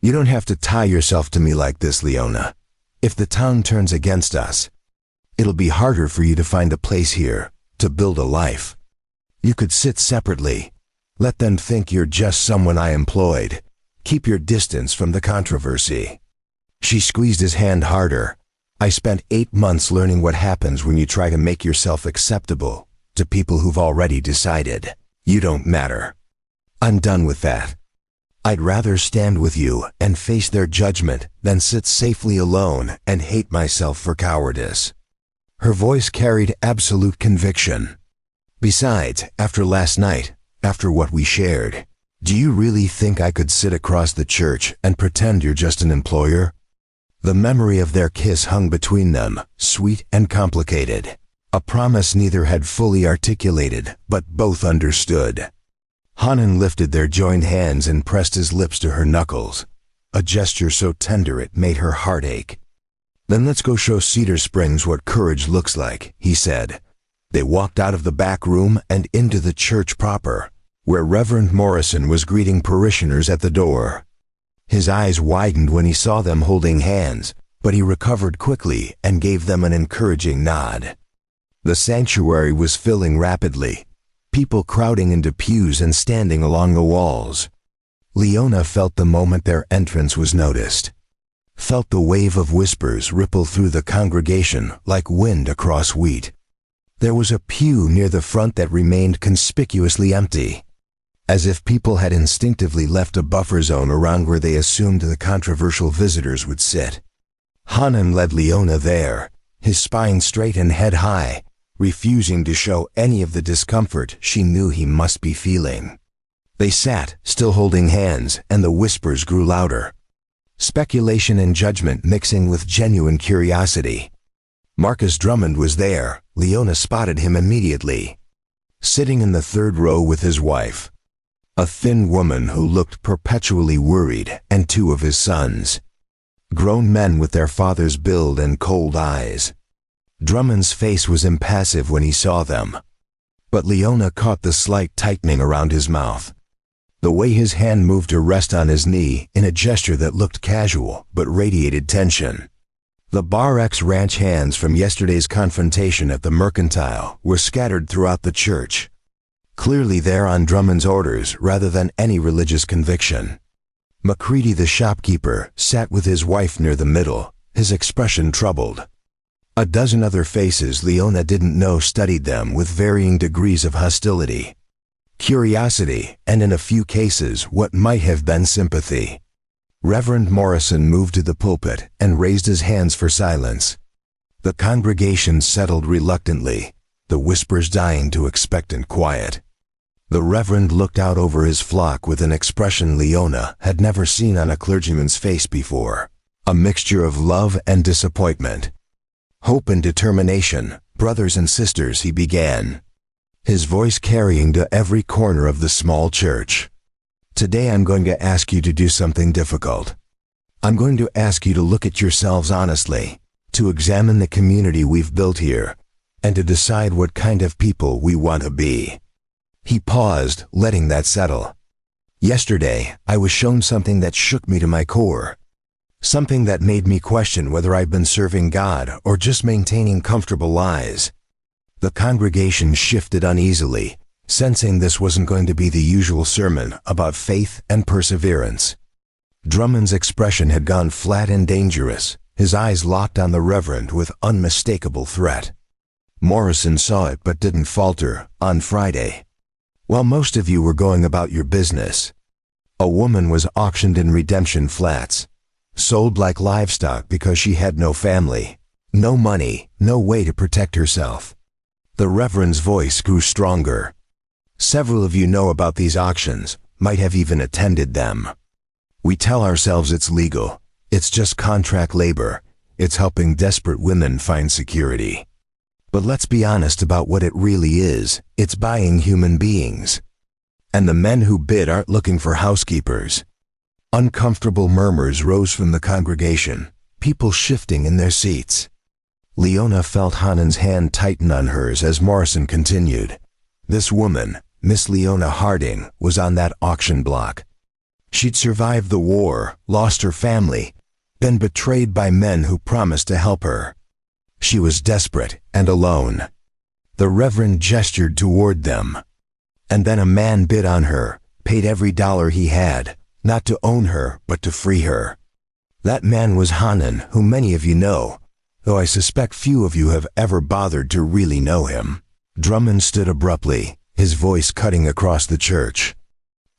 "You don't have to tie yourself to me like this, Leona. If the town turns against us, it'll be harder for you to find a place here, to build a life. You could sit separately. Let them think you're just someone I employed. Keep your distance from the controversy." She squeezed his hand harder. "I spent 8 months learning what happens when you try to make yourself acceptable to people who've already decided you don't matter. I'm done with that. I'd rather stand with you and face their judgment than sit safely alone and hate myself for cowardice." Her voice carried absolute conviction. "Besides, after last night, after what we shared, do you really think I could sit across the church and pretend you're just an employer?" The memory of their kiss hung between them, sweet and complicated. A promise neither had fully articulated, but both understood. Hanan lifted their joined hands and pressed his lips to her knuckles, a gesture so tender it made her heart ache. "Then let's go show Cedar Springs what courage looks like," he said. They walked out of the back room and into the church proper, where Reverend Morrison was greeting parishioners at the door. His eyes widened when he saw them holding hands, but he recovered quickly and gave them an encouraging nod. The sanctuary was filling rapidly, people crowding into pews and standing along the walls. Leona felt the moment their entrance was noticed, felt the wave of whispers ripple through the congregation like wind across wheat. There was a pew near the front that remained conspicuously empty, as if people had instinctively left a buffer zone around where they assumed the controversial visitors would sit. Hanan led Leona there, his spine straight and head high, refusing to show any of the discomfort she knew he must be feeling. They sat, still holding hands, and the whispers grew louder, speculation and judgment mixing with genuine curiosity. Marcus Drummond was there. Leona spotted him immediately, sitting in the third row with his wife, a thin woman who looked perpetually worried, and 2 of his sons, grown men with their father's build and cold eyes. Drummond's face was impassive when he saw them, but Leona caught the slight tightening around his mouth, the way his hand moved to rest on his knee in a gesture that looked casual but radiated tension. The Bar X Ranch hands from yesterday's confrontation at the Mercantile were scattered throughout the church, clearly there on Drummond's orders rather than any religious conviction. McCready the shopkeeper sat with his wife near the middle, his expression troubled. A dozen other faces Leona didn't know studied them with varying degrees of hostility, curiosity, and in a few cases what might have been sympathy. Reverend Morrison moved to the pulpit and raised his hands for silence. The congregation settled reluctantly, the whispers dying to expectant quiet. The Reverend looked out over his flock with an expression Leona had never seen on a clergyman's face before, a mixture of love and disappointment. "Hope and determination, brothers and sisters," he began, his voice carrying to every corner of the small church. "Today I'm going to ask you to do something difficult. I'm going to ask you to look at yourselves honestly, to examine the community we've built here, and to decide what kind of people we want to be." He paused, letting that settle. "Yesterday, I was shown something that shook me to my core. Something that made me question whether I've been serving God or just maintaining comfortable lives." The congregation shifted uneasily, sensing this wasn't going to be the usual sermon about faith and perseverance. Drummond's expression had gone flat and dangerous, his eyes locked on the Reverend with unmistakable threat. Morrison saw it but didn't falter. "On Friday, while most of you were going about your business, a woman was auctioned in Redemption Flats, sold like livestock because she had no family, no money, no way to protect herself." The Reverend's voice grew stronger. "Several of you know about these auctions, might have even attended them. We tell ourselves it's legal, it's just contract labor, it's helping desperate women find security. But let's be honest about what it really is, it's buying human beings. And the men who bid aren't looking for housekeepers." Uncomfortable murmurs rose from the congregation, people shifting in their seats. Leona felt Hanan's hand tighten on hers as Morrison continued. This woman, Miss Leona Harding, was on that auction block. She'd survived the war, lost her family, been betrayed by men who promised to help her. She was desperate and alone. The Reverend gestured toward them. And then a man bid on her, paid every dollar he had, not to own her but to free her. That man was Hanan, who many of you know, though I suspect few of you have ever bothered to really know him. Drummond stood abruptly, his voice cutting across the church.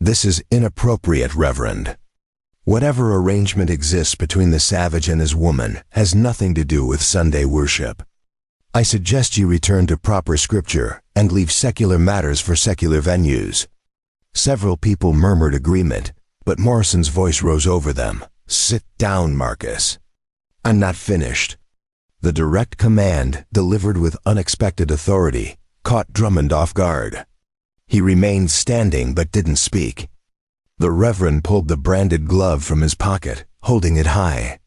This is inappropriate, Reverend. Whatever arrangement exists between the savage and his woman has nothing to do with Sunday worship. I suggest you return to proper scripture and leave secular matters for secular venues. Several people murmured agreement, but Morrison's voice rose over them. Sit down, Marcus. I'm not finished. The direct command, delivered with unexpected authority, caught Drummond off guard. He remained standing but didn't speak. The Reverend pulled the branded glove from his pocket, holding it high.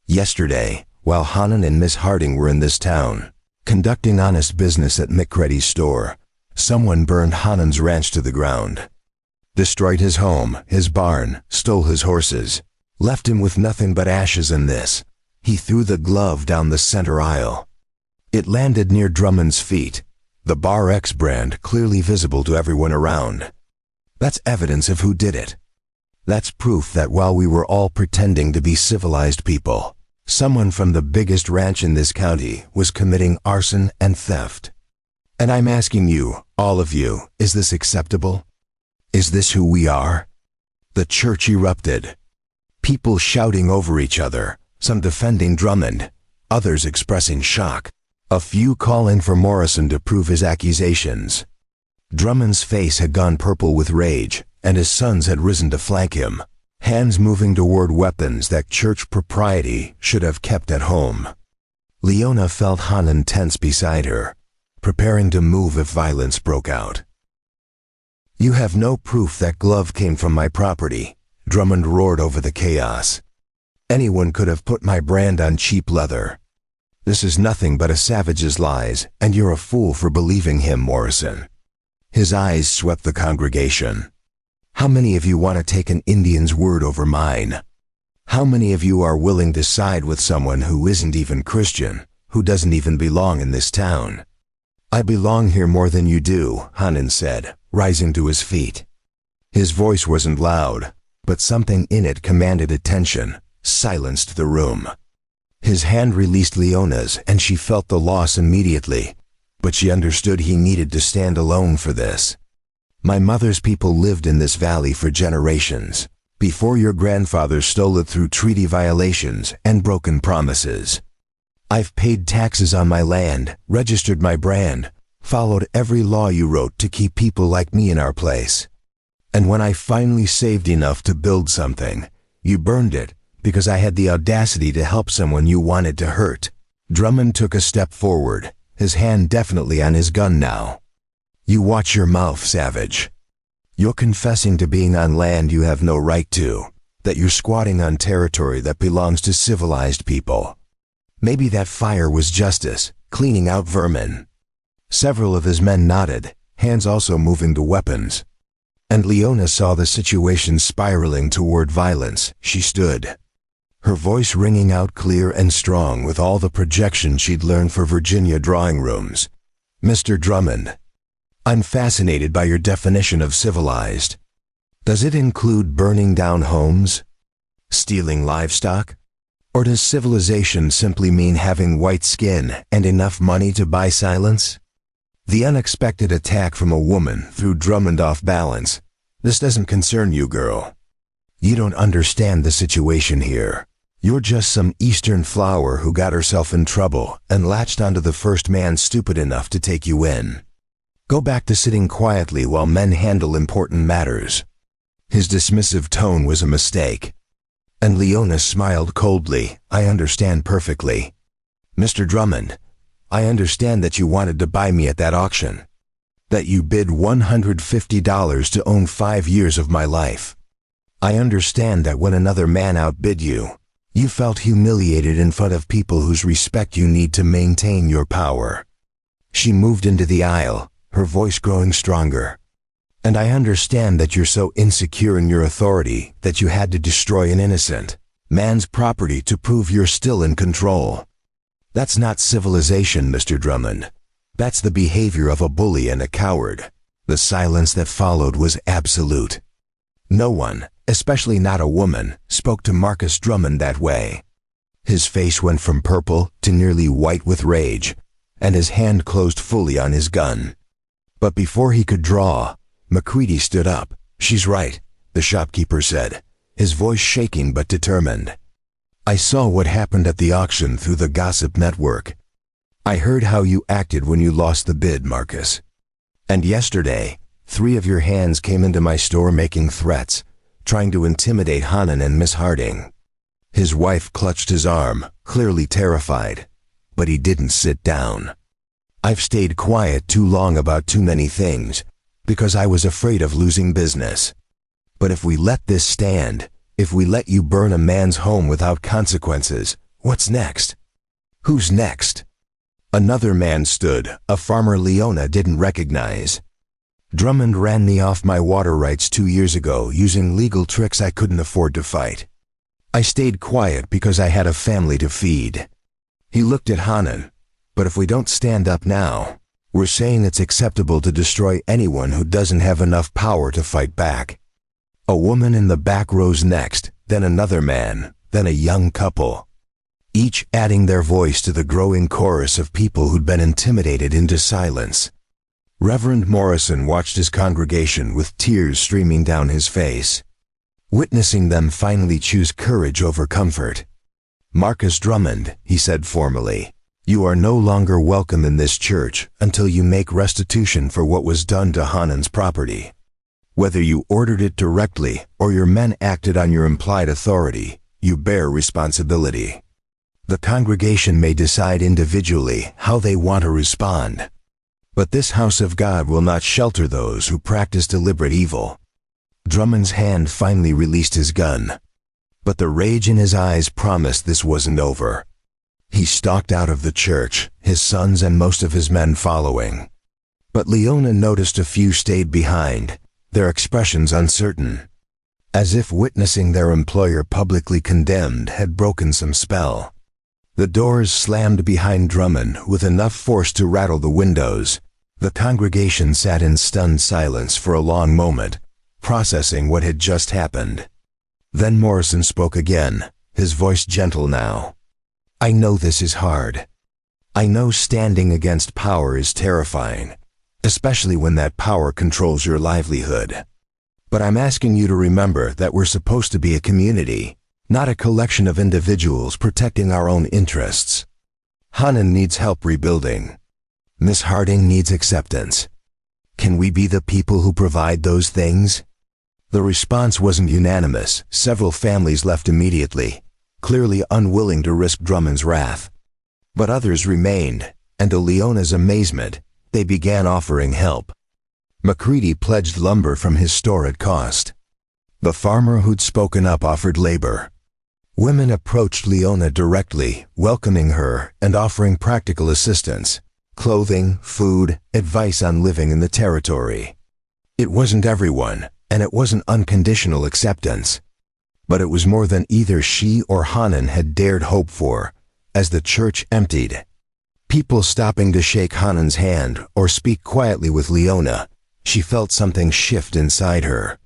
Yesterday, while Hanan and Miss Harding were in this town, conducting honest business at McCready's store, someone burned Hanan's ranch to the ground. Destroyed his home, his barn, stole his horses, left him with nothing but ashes. In this, he threw the glove down the center aisle. It landed near Drummond's feet, the Bar X brand clearly visible to everyone around. That's evidence of who did it. That's proof that while we were all pretending to be civilized people, someone from the biggest ranch in this county was committing arson and theft. And I'm asking you, all of you, is this acceptable? Is this who we are? The church erupted. People shouting over each other, some defending Drummond, others expressing shock. A few calling for Morrison to prove his accusations. Drummond's face had gone purple with rage, and his sons had risen to flank him, hands moving toward weapons that church propriety should have kept at home. Leona felt Hanan tense beside her, preparing to move if violence broke out. You have no proof that glove came from my property, Drummond roared over the chaos. Anyone could have put my brand on cheap leather. This is nothing but a savage's lies, and you're a fool for believing him, Morrison. His eyes swept the congregation. How many of you want to take an Indian's word over mine? How many of you are willing to side with someone who isn't even Christian, who doesn't even belong in this town? I belong here more than you do, Hanan said, rising to his feet. His voice wasn't loud, but something in it commanded attention, silenced the room. His hand released Leona's, and she felt the loss immediately, but she understood he needed to stand alone for this. My mother's people lived in this valley for generations, before your grandfather stole it through treaty violations and broken promises. I've paid taxes on my land, registered my brand, followed every law you wrote to keep people like me in our place. And when I finally saved enough to build something, you burned it, because I had the audacity to help someone you wanted to hurt. Drummond took a step forward, his hand definitely on his gun now. You watch your mouth, savage. You're confessing to being on land you have no right to, that you're squatting on territory that belongs to civilized people. Maybe that fire was justice, cleaning out vermin. Several of his men nodded, hands also moving to weapons. And Leona saw the situation spiraling toward violence. She stood, her voice ringing out clear and strong with all the projection she'd learned for Virginia drawing rooms. Mr. Drummond, I'm fascinated by your definition of civilized. Does it include burning down homes? Stealing livestock? Or does civilization simply mean having white skin and enough money to buy silence? The unexpected attack from a woman threw Drummond off balance. This doesn't concern you, girl. You don't understand the situation here. You're just some Eastern flower who got herself in trouble and latched onto the first man stupid enough to take you in. Go back to sitting quietly while men handle important matters. His dismissive tone was a mistake. And Leona smiled coldly. I understand perfectly. Mr. Drummond, I understand that you wanted to buy me at that auction. That you bid $150 to own 5 years of my life. I understand that when another man outbid you, you felt humiliated in front of people whose respect you need to maintain your power. She moved into the aisle, her voice growing stronger. And I understand that you're so insecure in your authority that you had to destroy an innocent man's property to prove you're still in control. That's not civilization, Mr. Drummond. That's the behavior of a bully and a coward. The silence that followed was absolute. No one, especially not a woman, spoke to Marcus Drummond that way. His face went from purple to nearly white with rage, and his hand closed fully on his gun. But before he could draw, Macready stood up. "She's right," the shopkeeper said, his voice shaking but determined. "I saw what happened at the auction through the gossip network. I heard how you acted when you lost the bid, Marcus. And yesterday, 3 of your hands came into my store making threats, trying to intimidate Hanan and Miss Harding." His wife clutched his arm, clearly terrified, but he didn't sit down. "I've stayed quiet too long about too many things, because I was afraid of losing business. But if we let this stand, if we let you burn a man's home without consequences, what's next? Who's next?" Another man stood, a farmer Leona didn't recognize. "Drummond ran me off my water rights 2 years ago using legal tricks I couldn't afford to fight. I stayed quiet because I had a family to feed." He looked at Hanan. "But if we don't stand up now, we're saying it's acceptable to destroy anyone who doesn't have enough power to fight back." A woman in the back rose next, then another man, then a young couple, each adding their voice to the growing chorus of people who'd been intimidated into silence. Reverend Morrison watched his congregation with tears streaming down his face, witnessing them finally choose courage over comfort. "Marcus Drummond," he said formally, "you are no longer welcome in this church until you make restitution for what was done to Hanan's property. Whether you ordered it directly or your men acted on your implied authority, you bear responsibility. The congregation may decide individually how they want to respond, but this house of God will not shelter those who practice deliberate evil." Drummond's hand finally released his gun, but the rage in his eyes promised this wasn't over. He stalked out of the church, his sons and most of his men following. But Leona noticed a few stayed behind, their expressions uncertain, as if witnessing their employer publicly condemned had broken some spell. The doors slammed behind Drummond with enough force to rattle the windows. The congregation sat in stunned silence for a long moment, processing what had just happened. Then Morrison spoke again, his voice gentle now. "I know this is hard. I know standing against power is terrifying, especially when that power controls your livelihood. But I'm asking you to remember that we're supposed to be a community, not a collection of individuals protecting our own interests. Hanan needs help rebuilding. Miss Harding needs acceptance. Can we be the people who provide those things?" The response wasn't unanimous. Several families left immediately, clearly unwilling to risk Drummond's wrath. But others remained, and to Leona's amazement, they began offering help. Macready pledged lumber from his store at cost. The farmer who'd spoken up offered labor. Women approached Leona directly, welcoming her and offering practical assistance, clothing, food, advice on living in the territory. It wasn't everyone, and it wasn't unconditional acceptance. But it was more than either she or Hanan had dared hope for, as the church emptied. People stopping to shake Hanan's hand or speak quietly with Leona, she felt something shift inside her.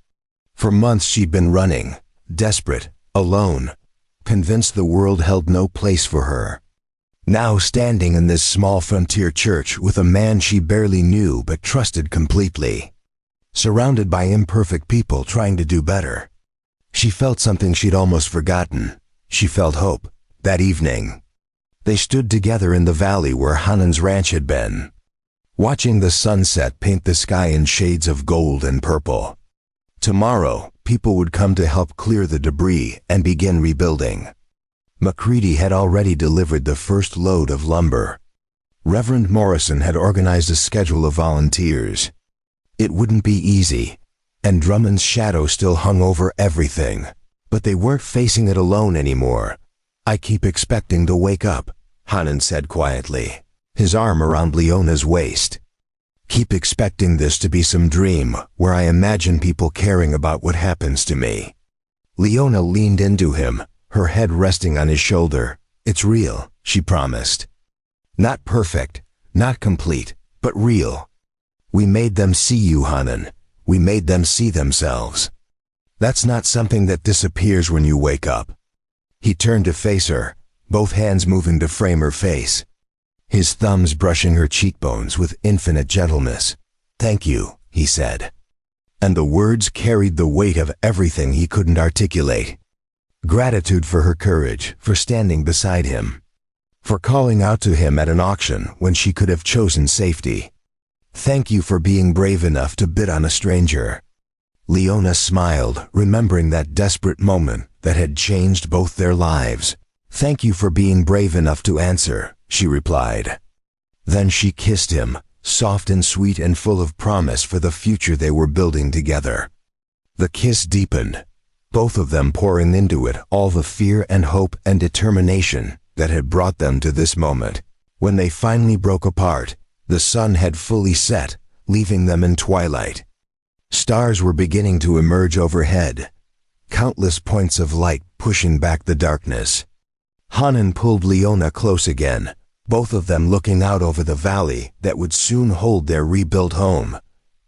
For months she'd been running, desperate, alone, convinced the world held no place for her. Now standing in this small frontier church with a man she barely knew but trusted completely, surrounded by imperfect people trying to do better. She felt something she'd almost forgotten. She felt hope. That evening, they stood together in the valley where Hanan's ranch had been, watching the sunset paint the sky in shades of gold and purple. Tomorrow, people would come to help clear the debris and begin rebuilding. Macready had already delivered the first load of lumber. Reverend Morrison had organized a schedule of volunteers. It wouldn't be easy, and Drummond's shadow still hung over everything, but they weren't facing it alone anymore. "I keep expecting to wake up," Hanan said quietly, his arm around Leona's waist. "Keep expecting this to be some dream where I imagine people caring about what happens to me." Leona leaned into him, her head resting on his shoulder. "It's real," she promised. "Not perfect, not complete, but real. We made them see you, Hanan. We made them see themselves." That's not something that disappears when you wake up. He turned to face her, both hands moving to frame her face, his thumbs brushing her cheekbones with infinite gentleness. "Thank you," he said. And the words carried the weight of everything he couldn't articulate. Gratitude for her courage, for standing beside him, for calling out to him at an auction when she could have chosen safety. Thank you for being brave enough to bid on a stranger. Leona smiled, remembering that desperate moment that had changed both their lives. Thank you for being brave enough to answer, she replied. Then she kissed him, soft and sweet and full of promise for the future they were building together. The kiss deepened, both of them pouring into it all the fear and hope and determination that had brought them to this moment. When they finally broke apart, the sun had fully set, leaving them in twilight. Stars were beginning to emerge overhead, countless points of light pushing back the darkness. Hanan pulled Leona close again, both of them looking out over the valley that would soon hold their rebuilt home.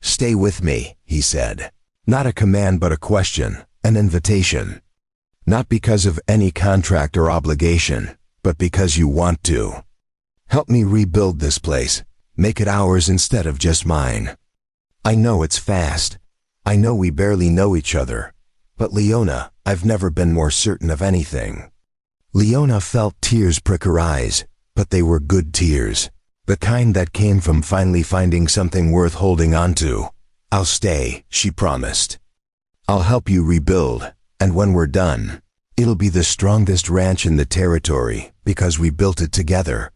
"Stay with me," he said. Not a command but a question, an invitation. Not because of any contract or obligation, but because you want to. Help me rebuild this place, make it ours instead of just mine. I know it's fast. I know we barely know each other. But Leona, I've never been more certain of anything. Leona felt tears prick her eyes, but they were good tears. The kind that came from finally finding something worth holding on to. "I'll stay," she promised. "I'll help you rebuild, and when we're done, it'll be the strongest ranch in the territory because we built it together.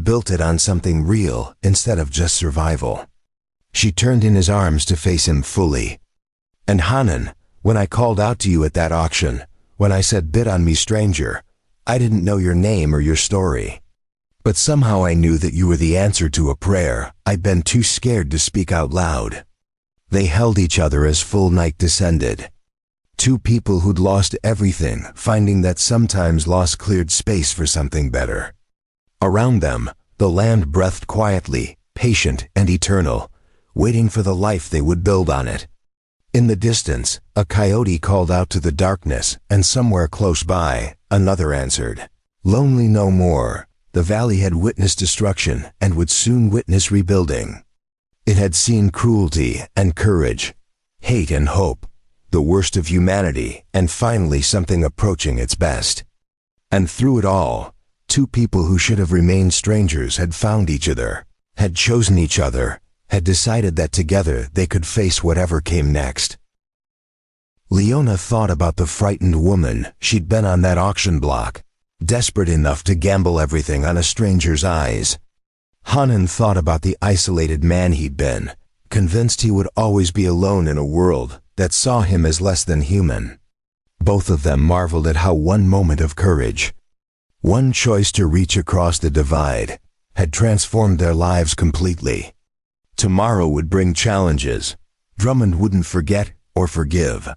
Built it on something real instead of just survival." She turned in his arms to face him fully. "And Hanan, when I called out to you at that auction, when I said bid on me stranger, I didn't know your name or your story. But somehow I knew that you were the answer to a prayer I'd been too scared to speak out loud." They held each other as full night descended. Two people who'd lost everything, finding that sometimes loss cleared space for something better. Around them, the land breathed quietly, patient and eternal, waiting for the life they would build on it. In the distance, a coyote called out to the darkness, and somewhere close by, another answered. Lonely no more, the valley had witnessed destruction and would soon witness rebuilding. It had seen cruelty and courage, hate and hope, the worst of humanity, and finally something approaching its best. And through it all, two people who should have remained strangers had found each other, had chosen each other, had decided that together they could face whatever came next. Leona thought about the frightened woman she'd been on that auction block, desperate enough to gamble everything on a stranger's eyes. Hanan thought about the isolated man he'd been, convinced he would always be alone in a world that saw him as less than human. Both of them marveled at how one moment of courage, one choice to reach across the divide, had transformed their lives completely. Tomorrow would bring challenges. Drummond wouldn't forget or forgive.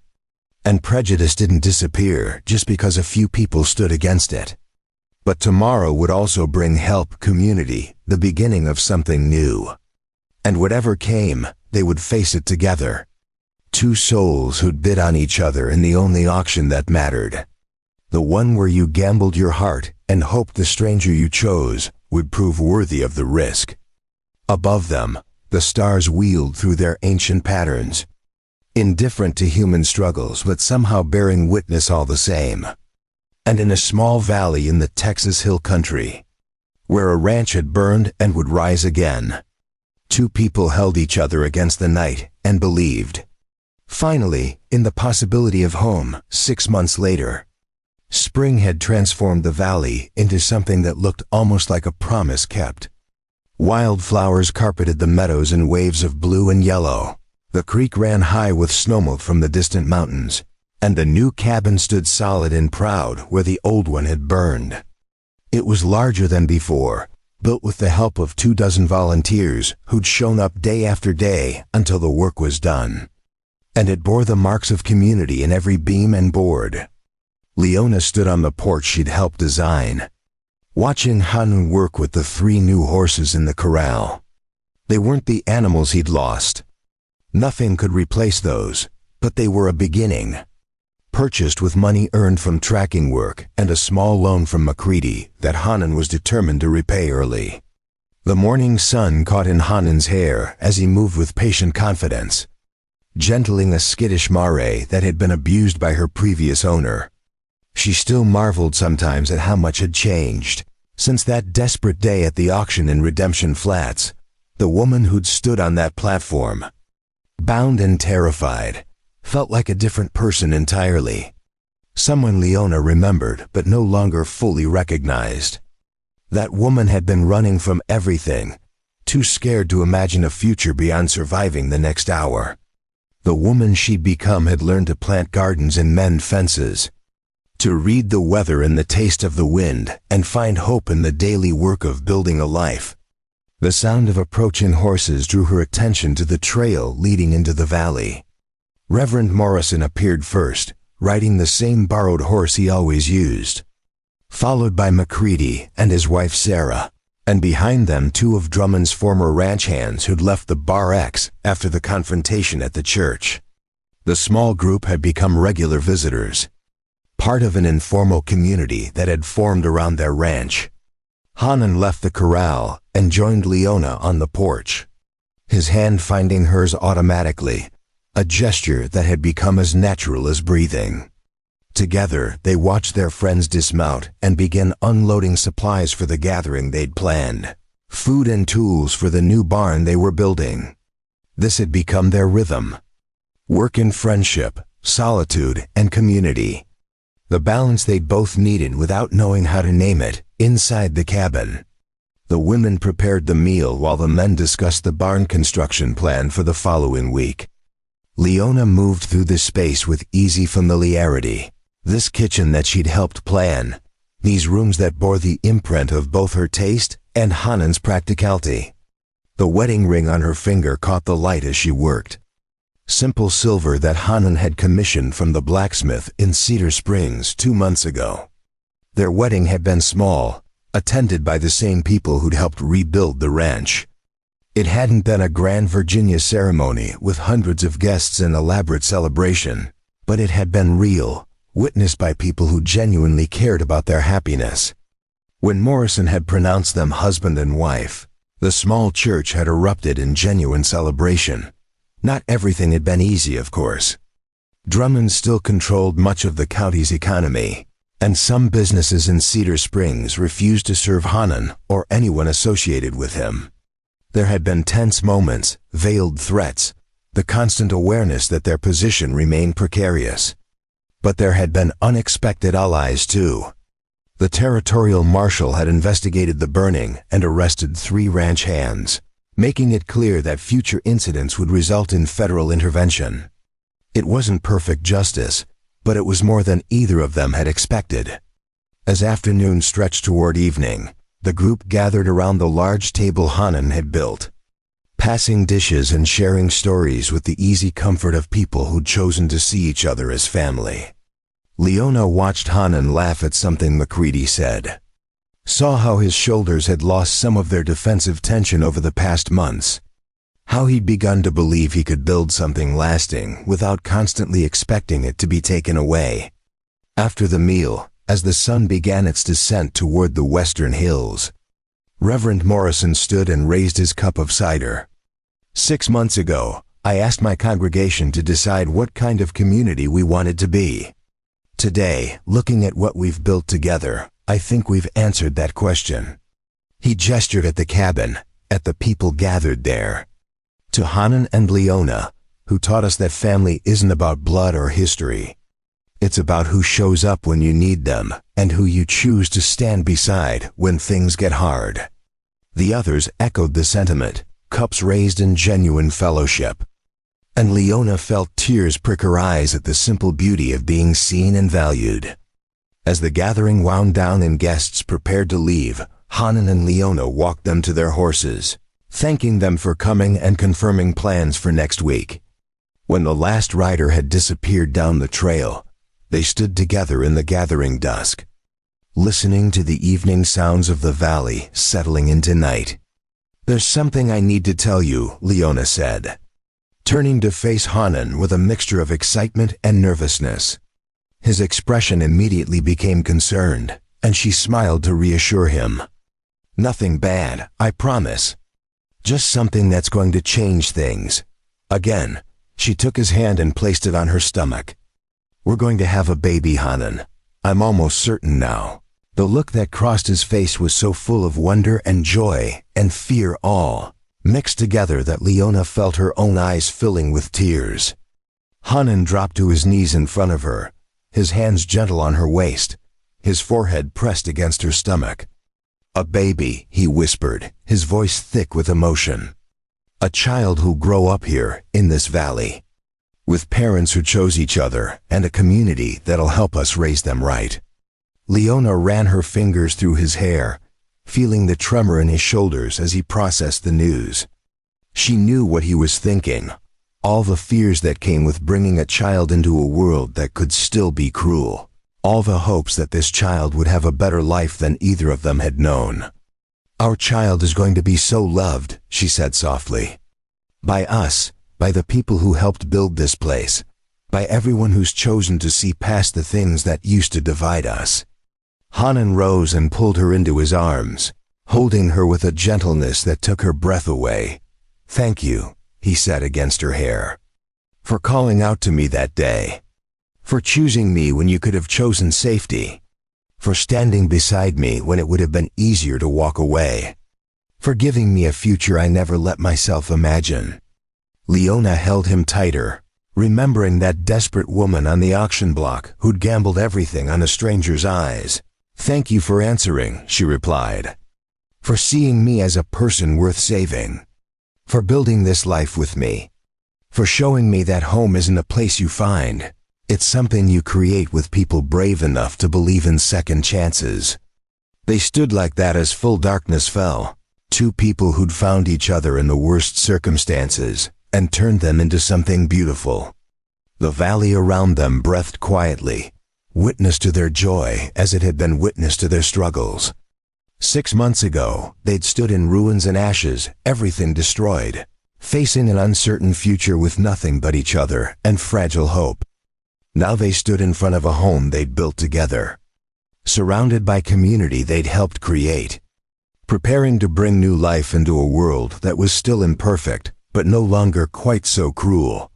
And prejudice didn't disappear just because a few people stood against it. But tomorrow would also bring help, community, the beginning of something new. And whatever came, they would face it together. Two souls who'd bid on each other in the only auction that mattered. The one where you gambled your heart and hoped the stranger you chose would prove worthy of the risk. Above them, the stars wheeled through their ancient patterns, indifferent to human struggles but somehow bearing witness all the same. And in a small valley in the Texas Hill Country, where a ranch had burned and would rise again, two people held each other against the night and believed. Finally, in the possibility of home, 6 months later, spring had transformed the valley into something that looked almost like a promise kept. Wildflowers carpeted the meadows in waves of blue and yellow. The creek ran high with snowmelt from the distant mountains, and the new cabin stood solid and proud where the old one had burned. It was larger than before, built with the help of 24 volunteers who'd shown up day after day until the work was done. And it bore the marks of community in every beam and board. Leona stood on the porch she'd helped design, watching Hanan work with the 3 new horses in the corral. They weren't the animals he'd lost. Nothing could replace those, but they were a beginning, purchased with money earned from tracking work and a small loan from Macready that Hanan was determined to repay early. The morning sun caught in Hanan's hair as he moved with patient confidence, gentling a skittish mare that had been abused by her previous owner. She still marveled sometimes at how much had changed since that desperate day at the auction in Redemption Flats. The woman who'd stood on that platform, bound and terrified, felt like a different person entirely. Someone Leona remembered but no longer fully recognized. That woman had been running from everything, too scared to imagine a future beyond surviving the next hour. The woman she'd become had learned to plant gardens and mend fences, to read the weather and the taste of the wind and find hope in the daily work of building a life. The sound of approaching horses drew her attention to the trail leading into the valley. Reverend Morrison appeared first, riding the same borrowed horse he always used, followed by Macready and his wife Sarah, and behind them 2 of Drummond's former ranch hands who'd left the Bar X after the confrontation at the church. The small group had become regular visitors, part of an informal community that had formed around their ranch. Hanan left the corral and joined Leona on the porch, his hand finding hers automatically, a gesture that had become as natural as breathing. Together, they watched their friends dismount and begin unloading supplies for the gathering they'd planned, food and tools for the new barn they were building. This had become their rhythm. Work in friendship, solitude, and community. The balance they both needed without knowing how to name it, inside the cabin. The women prepared the meal while the men discussed the barn construction plan for the following week. Leona moved through the space with easy familiarity. This kitchen that she'd helped plan, these rooms that bore the imprint of both her taste and Hanan's practicality. The wedding ring on her finger caught the light as she worked. Simple silver that Hanan had commissioned from the blacksmith in Cedar Springs 2 months ago. Their wedding had been small, attended by the same people who'd helped rebuild the ranch. It hadn't been a grand Virginia ceremony with hundreds of guests and elaborate celebration, but it had been real, witnessed by people who genuinely cared about their happiness. When Morrison had pronounced them husband and wife, the small church had erupted in genuine celebration. Not everything had been easy, of course. Drummond still controlled much of the county's economy, and some businesses in Cedar Springs refused to serve Hanan or anyone associated with him. There had been tense moments, veiled threats, the constant awareness that their position remained precarious. But there had been unexpected allies too. The territorial marshal had investigated the burning and arrested 3 ranch hands, making it clear that future incidents would result in federal intervention. It wasn't perfect justice, but it was more than either of them had expected. As afternoon stretched toward evening, the group gathered around the large table Hanan had built, passing dishes and sharing stories with the easy comfort of people who'd chosen to see each other as family. Leona watched Hanan laugh at something Macready said, saw how his shoulders had lost some of their defensive tension over the past months, how he'd begun to believe he could build something lasting without constantly expecting it to be taken away. After the meal, as the sun began its descent toward the western hills, Reverend Morrison stood and raised his cup of cider. 6 months ago, I asked my congregation to decide what kind of community we wanted to be. Today, looking at what we've built together, I think we've answered that question. He gestured at the cabin, at the people gathered there. To Hanan and Leona, who taught us that family isn't about blood or history. It's about who shows up when you need them and who you choose to stand beside when things get hard. The others echoed the sentiment, cups raised in genuine fellowship. And Leona felt tears prick her eyes at the simple beauty of being seen and valued. As the gathering wound down and guests prepared to leave, Hanan and Leona walked them to their horses, thanking them for coming and confirming plans for next week. When the last rider had disappeared down the trail, they stood together in the gathering dusk, listening to the evening sounds of the valley settling into night. "There's something I need to tell you," Leona said, turning to face Hanan with a mixture of excitement and nervousness. His expression immediately became concerned, and she smiled to reassure him. Nothing bad, I promise. Just something that's going to change things. Again, she took his hand and placed it on her stomach. We're going to have a baby, Hanan. I'm almost certain now. The look that crossed his face was so full of wonder and joy and fear all mixed together that Leona felt her own eyes filling with tears. Hanan dropped to his knees in front of her, his hands gentle on her waist, his forehead pressed against her stomach. A baby, he whispered, his voice thick with emotion. A child who'll grow up here, in this valley, with parents who chose each other and a community that'll help us raise them right. Leona ran her fingers through his hair, feeling the tremor in his shoulders as he processed the news. She knew what he was thinking, all the fears that came with bringing a child into a world that could still be cruel, all the hopes that this child would have a better life than either of them had known. Our child is going to be so loved, she said softly. By us, by the people who helped build this place, by everyone who's chosen to see past the things that used to divide us. Hanan rose and pulled her into his arms, holding her with a gentleness that took her breath away. Thank you, he said against her hair, for calling out to me that day, for choosing me when you could have chosen safety, for standing beside me when it would have been easier to walk away, for giving me a future I never let myself imagine. Leona held him tighter, remembering that desperate woman on the auction block who'd gambled everything on a stranger's eyes. Thank you for answering, she replied, for seeing me as a person worth saving, for building this life with me, for showing me that home isn't a place you find. It's something you create with people brave enough to believe in second chances. They stood like that as full darkness fell, two people who'd found each other in the worst circumstances and turned them into something beautiful. The valley around them breathed quietly, witness to their joy as it had been witness to their struggles. 6 months ago, they'd stood in ruins and ashes, everything destroyed, facing an uncertain future with nothing but each other and fragile hope. Now they stood in front of a home they'd built together, surrounded by community they'd helped create, preparing to bring new life into a world that was still imperfect, but no longer quite so cruel.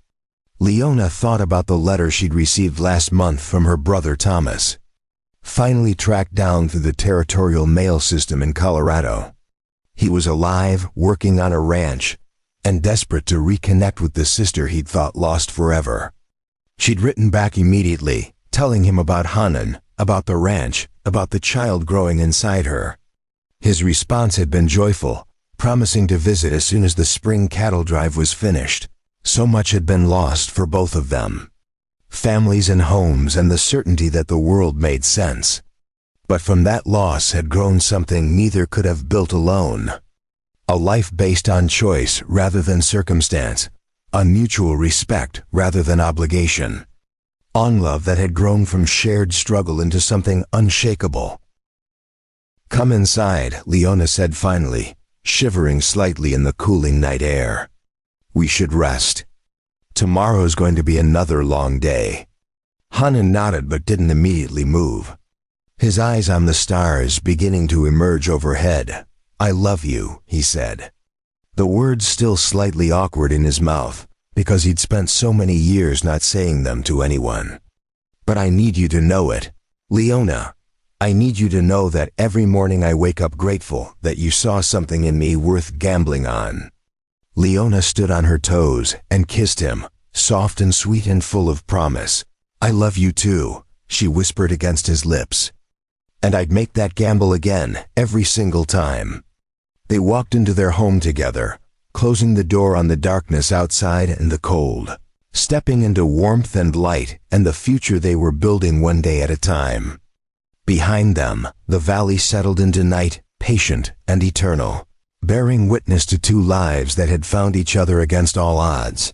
Leona thought about the letter she'd received last month from her brother Thomas, finally tracked down through the territorial mail system in Colorado. He was alive, working on a ranch, and desperate to reconnect with the sister he'd thought lost forever. She'd written back immediately, telling him about Hanan, about the ranch, about the child growing inside her. His response had been joyful, promising to visit as soon as the spring cattle drive was finished. So much had been lost for both of them. Families and homes and the certainty that the world made sense. But from that loss had grown something neither could have built alone. A life based on choice rather than circumstance, on mutual respect rather than obligation. On love that had grown from shared struggle into something unshakable. Come inside, Leona said finally, shivering slightly in the cooling night air. We should rest. Tomorrow's going to be another long day. Hanan nodded but didn't immediately move. His eyes on the stars beginning to emerge overhead. I love you, he said. The words still slightly awkward in his mouth, because he'd spent so many years not saying them to anyone. But I need you to know it. Leona, I need you to know that every morning I wake up grateful that you saw something in me worth gambling on. Leona stood on her toes and kissed him, soft and sweet and full of promise. I love you too, she whispered against his lips. And I'd make that gamble again, every single time. They walked into their home together, closing the door on the darkness outside and the cold, stepping into warmth and light and the future they were building one day at a time. Behind them, the valley settled into night, patient and eternal, bearing witness to two lives that had found each other against all odds.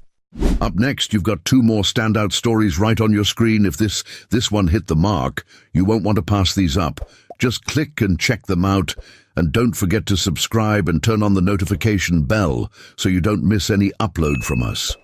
Up next, you've got 2 more standout stories right on your screen. If this one hit the mark, you won't want to pass these up. Just click and check them out. And don't forget to subscribe and turn on the notification bell so you don't miss any upload from us.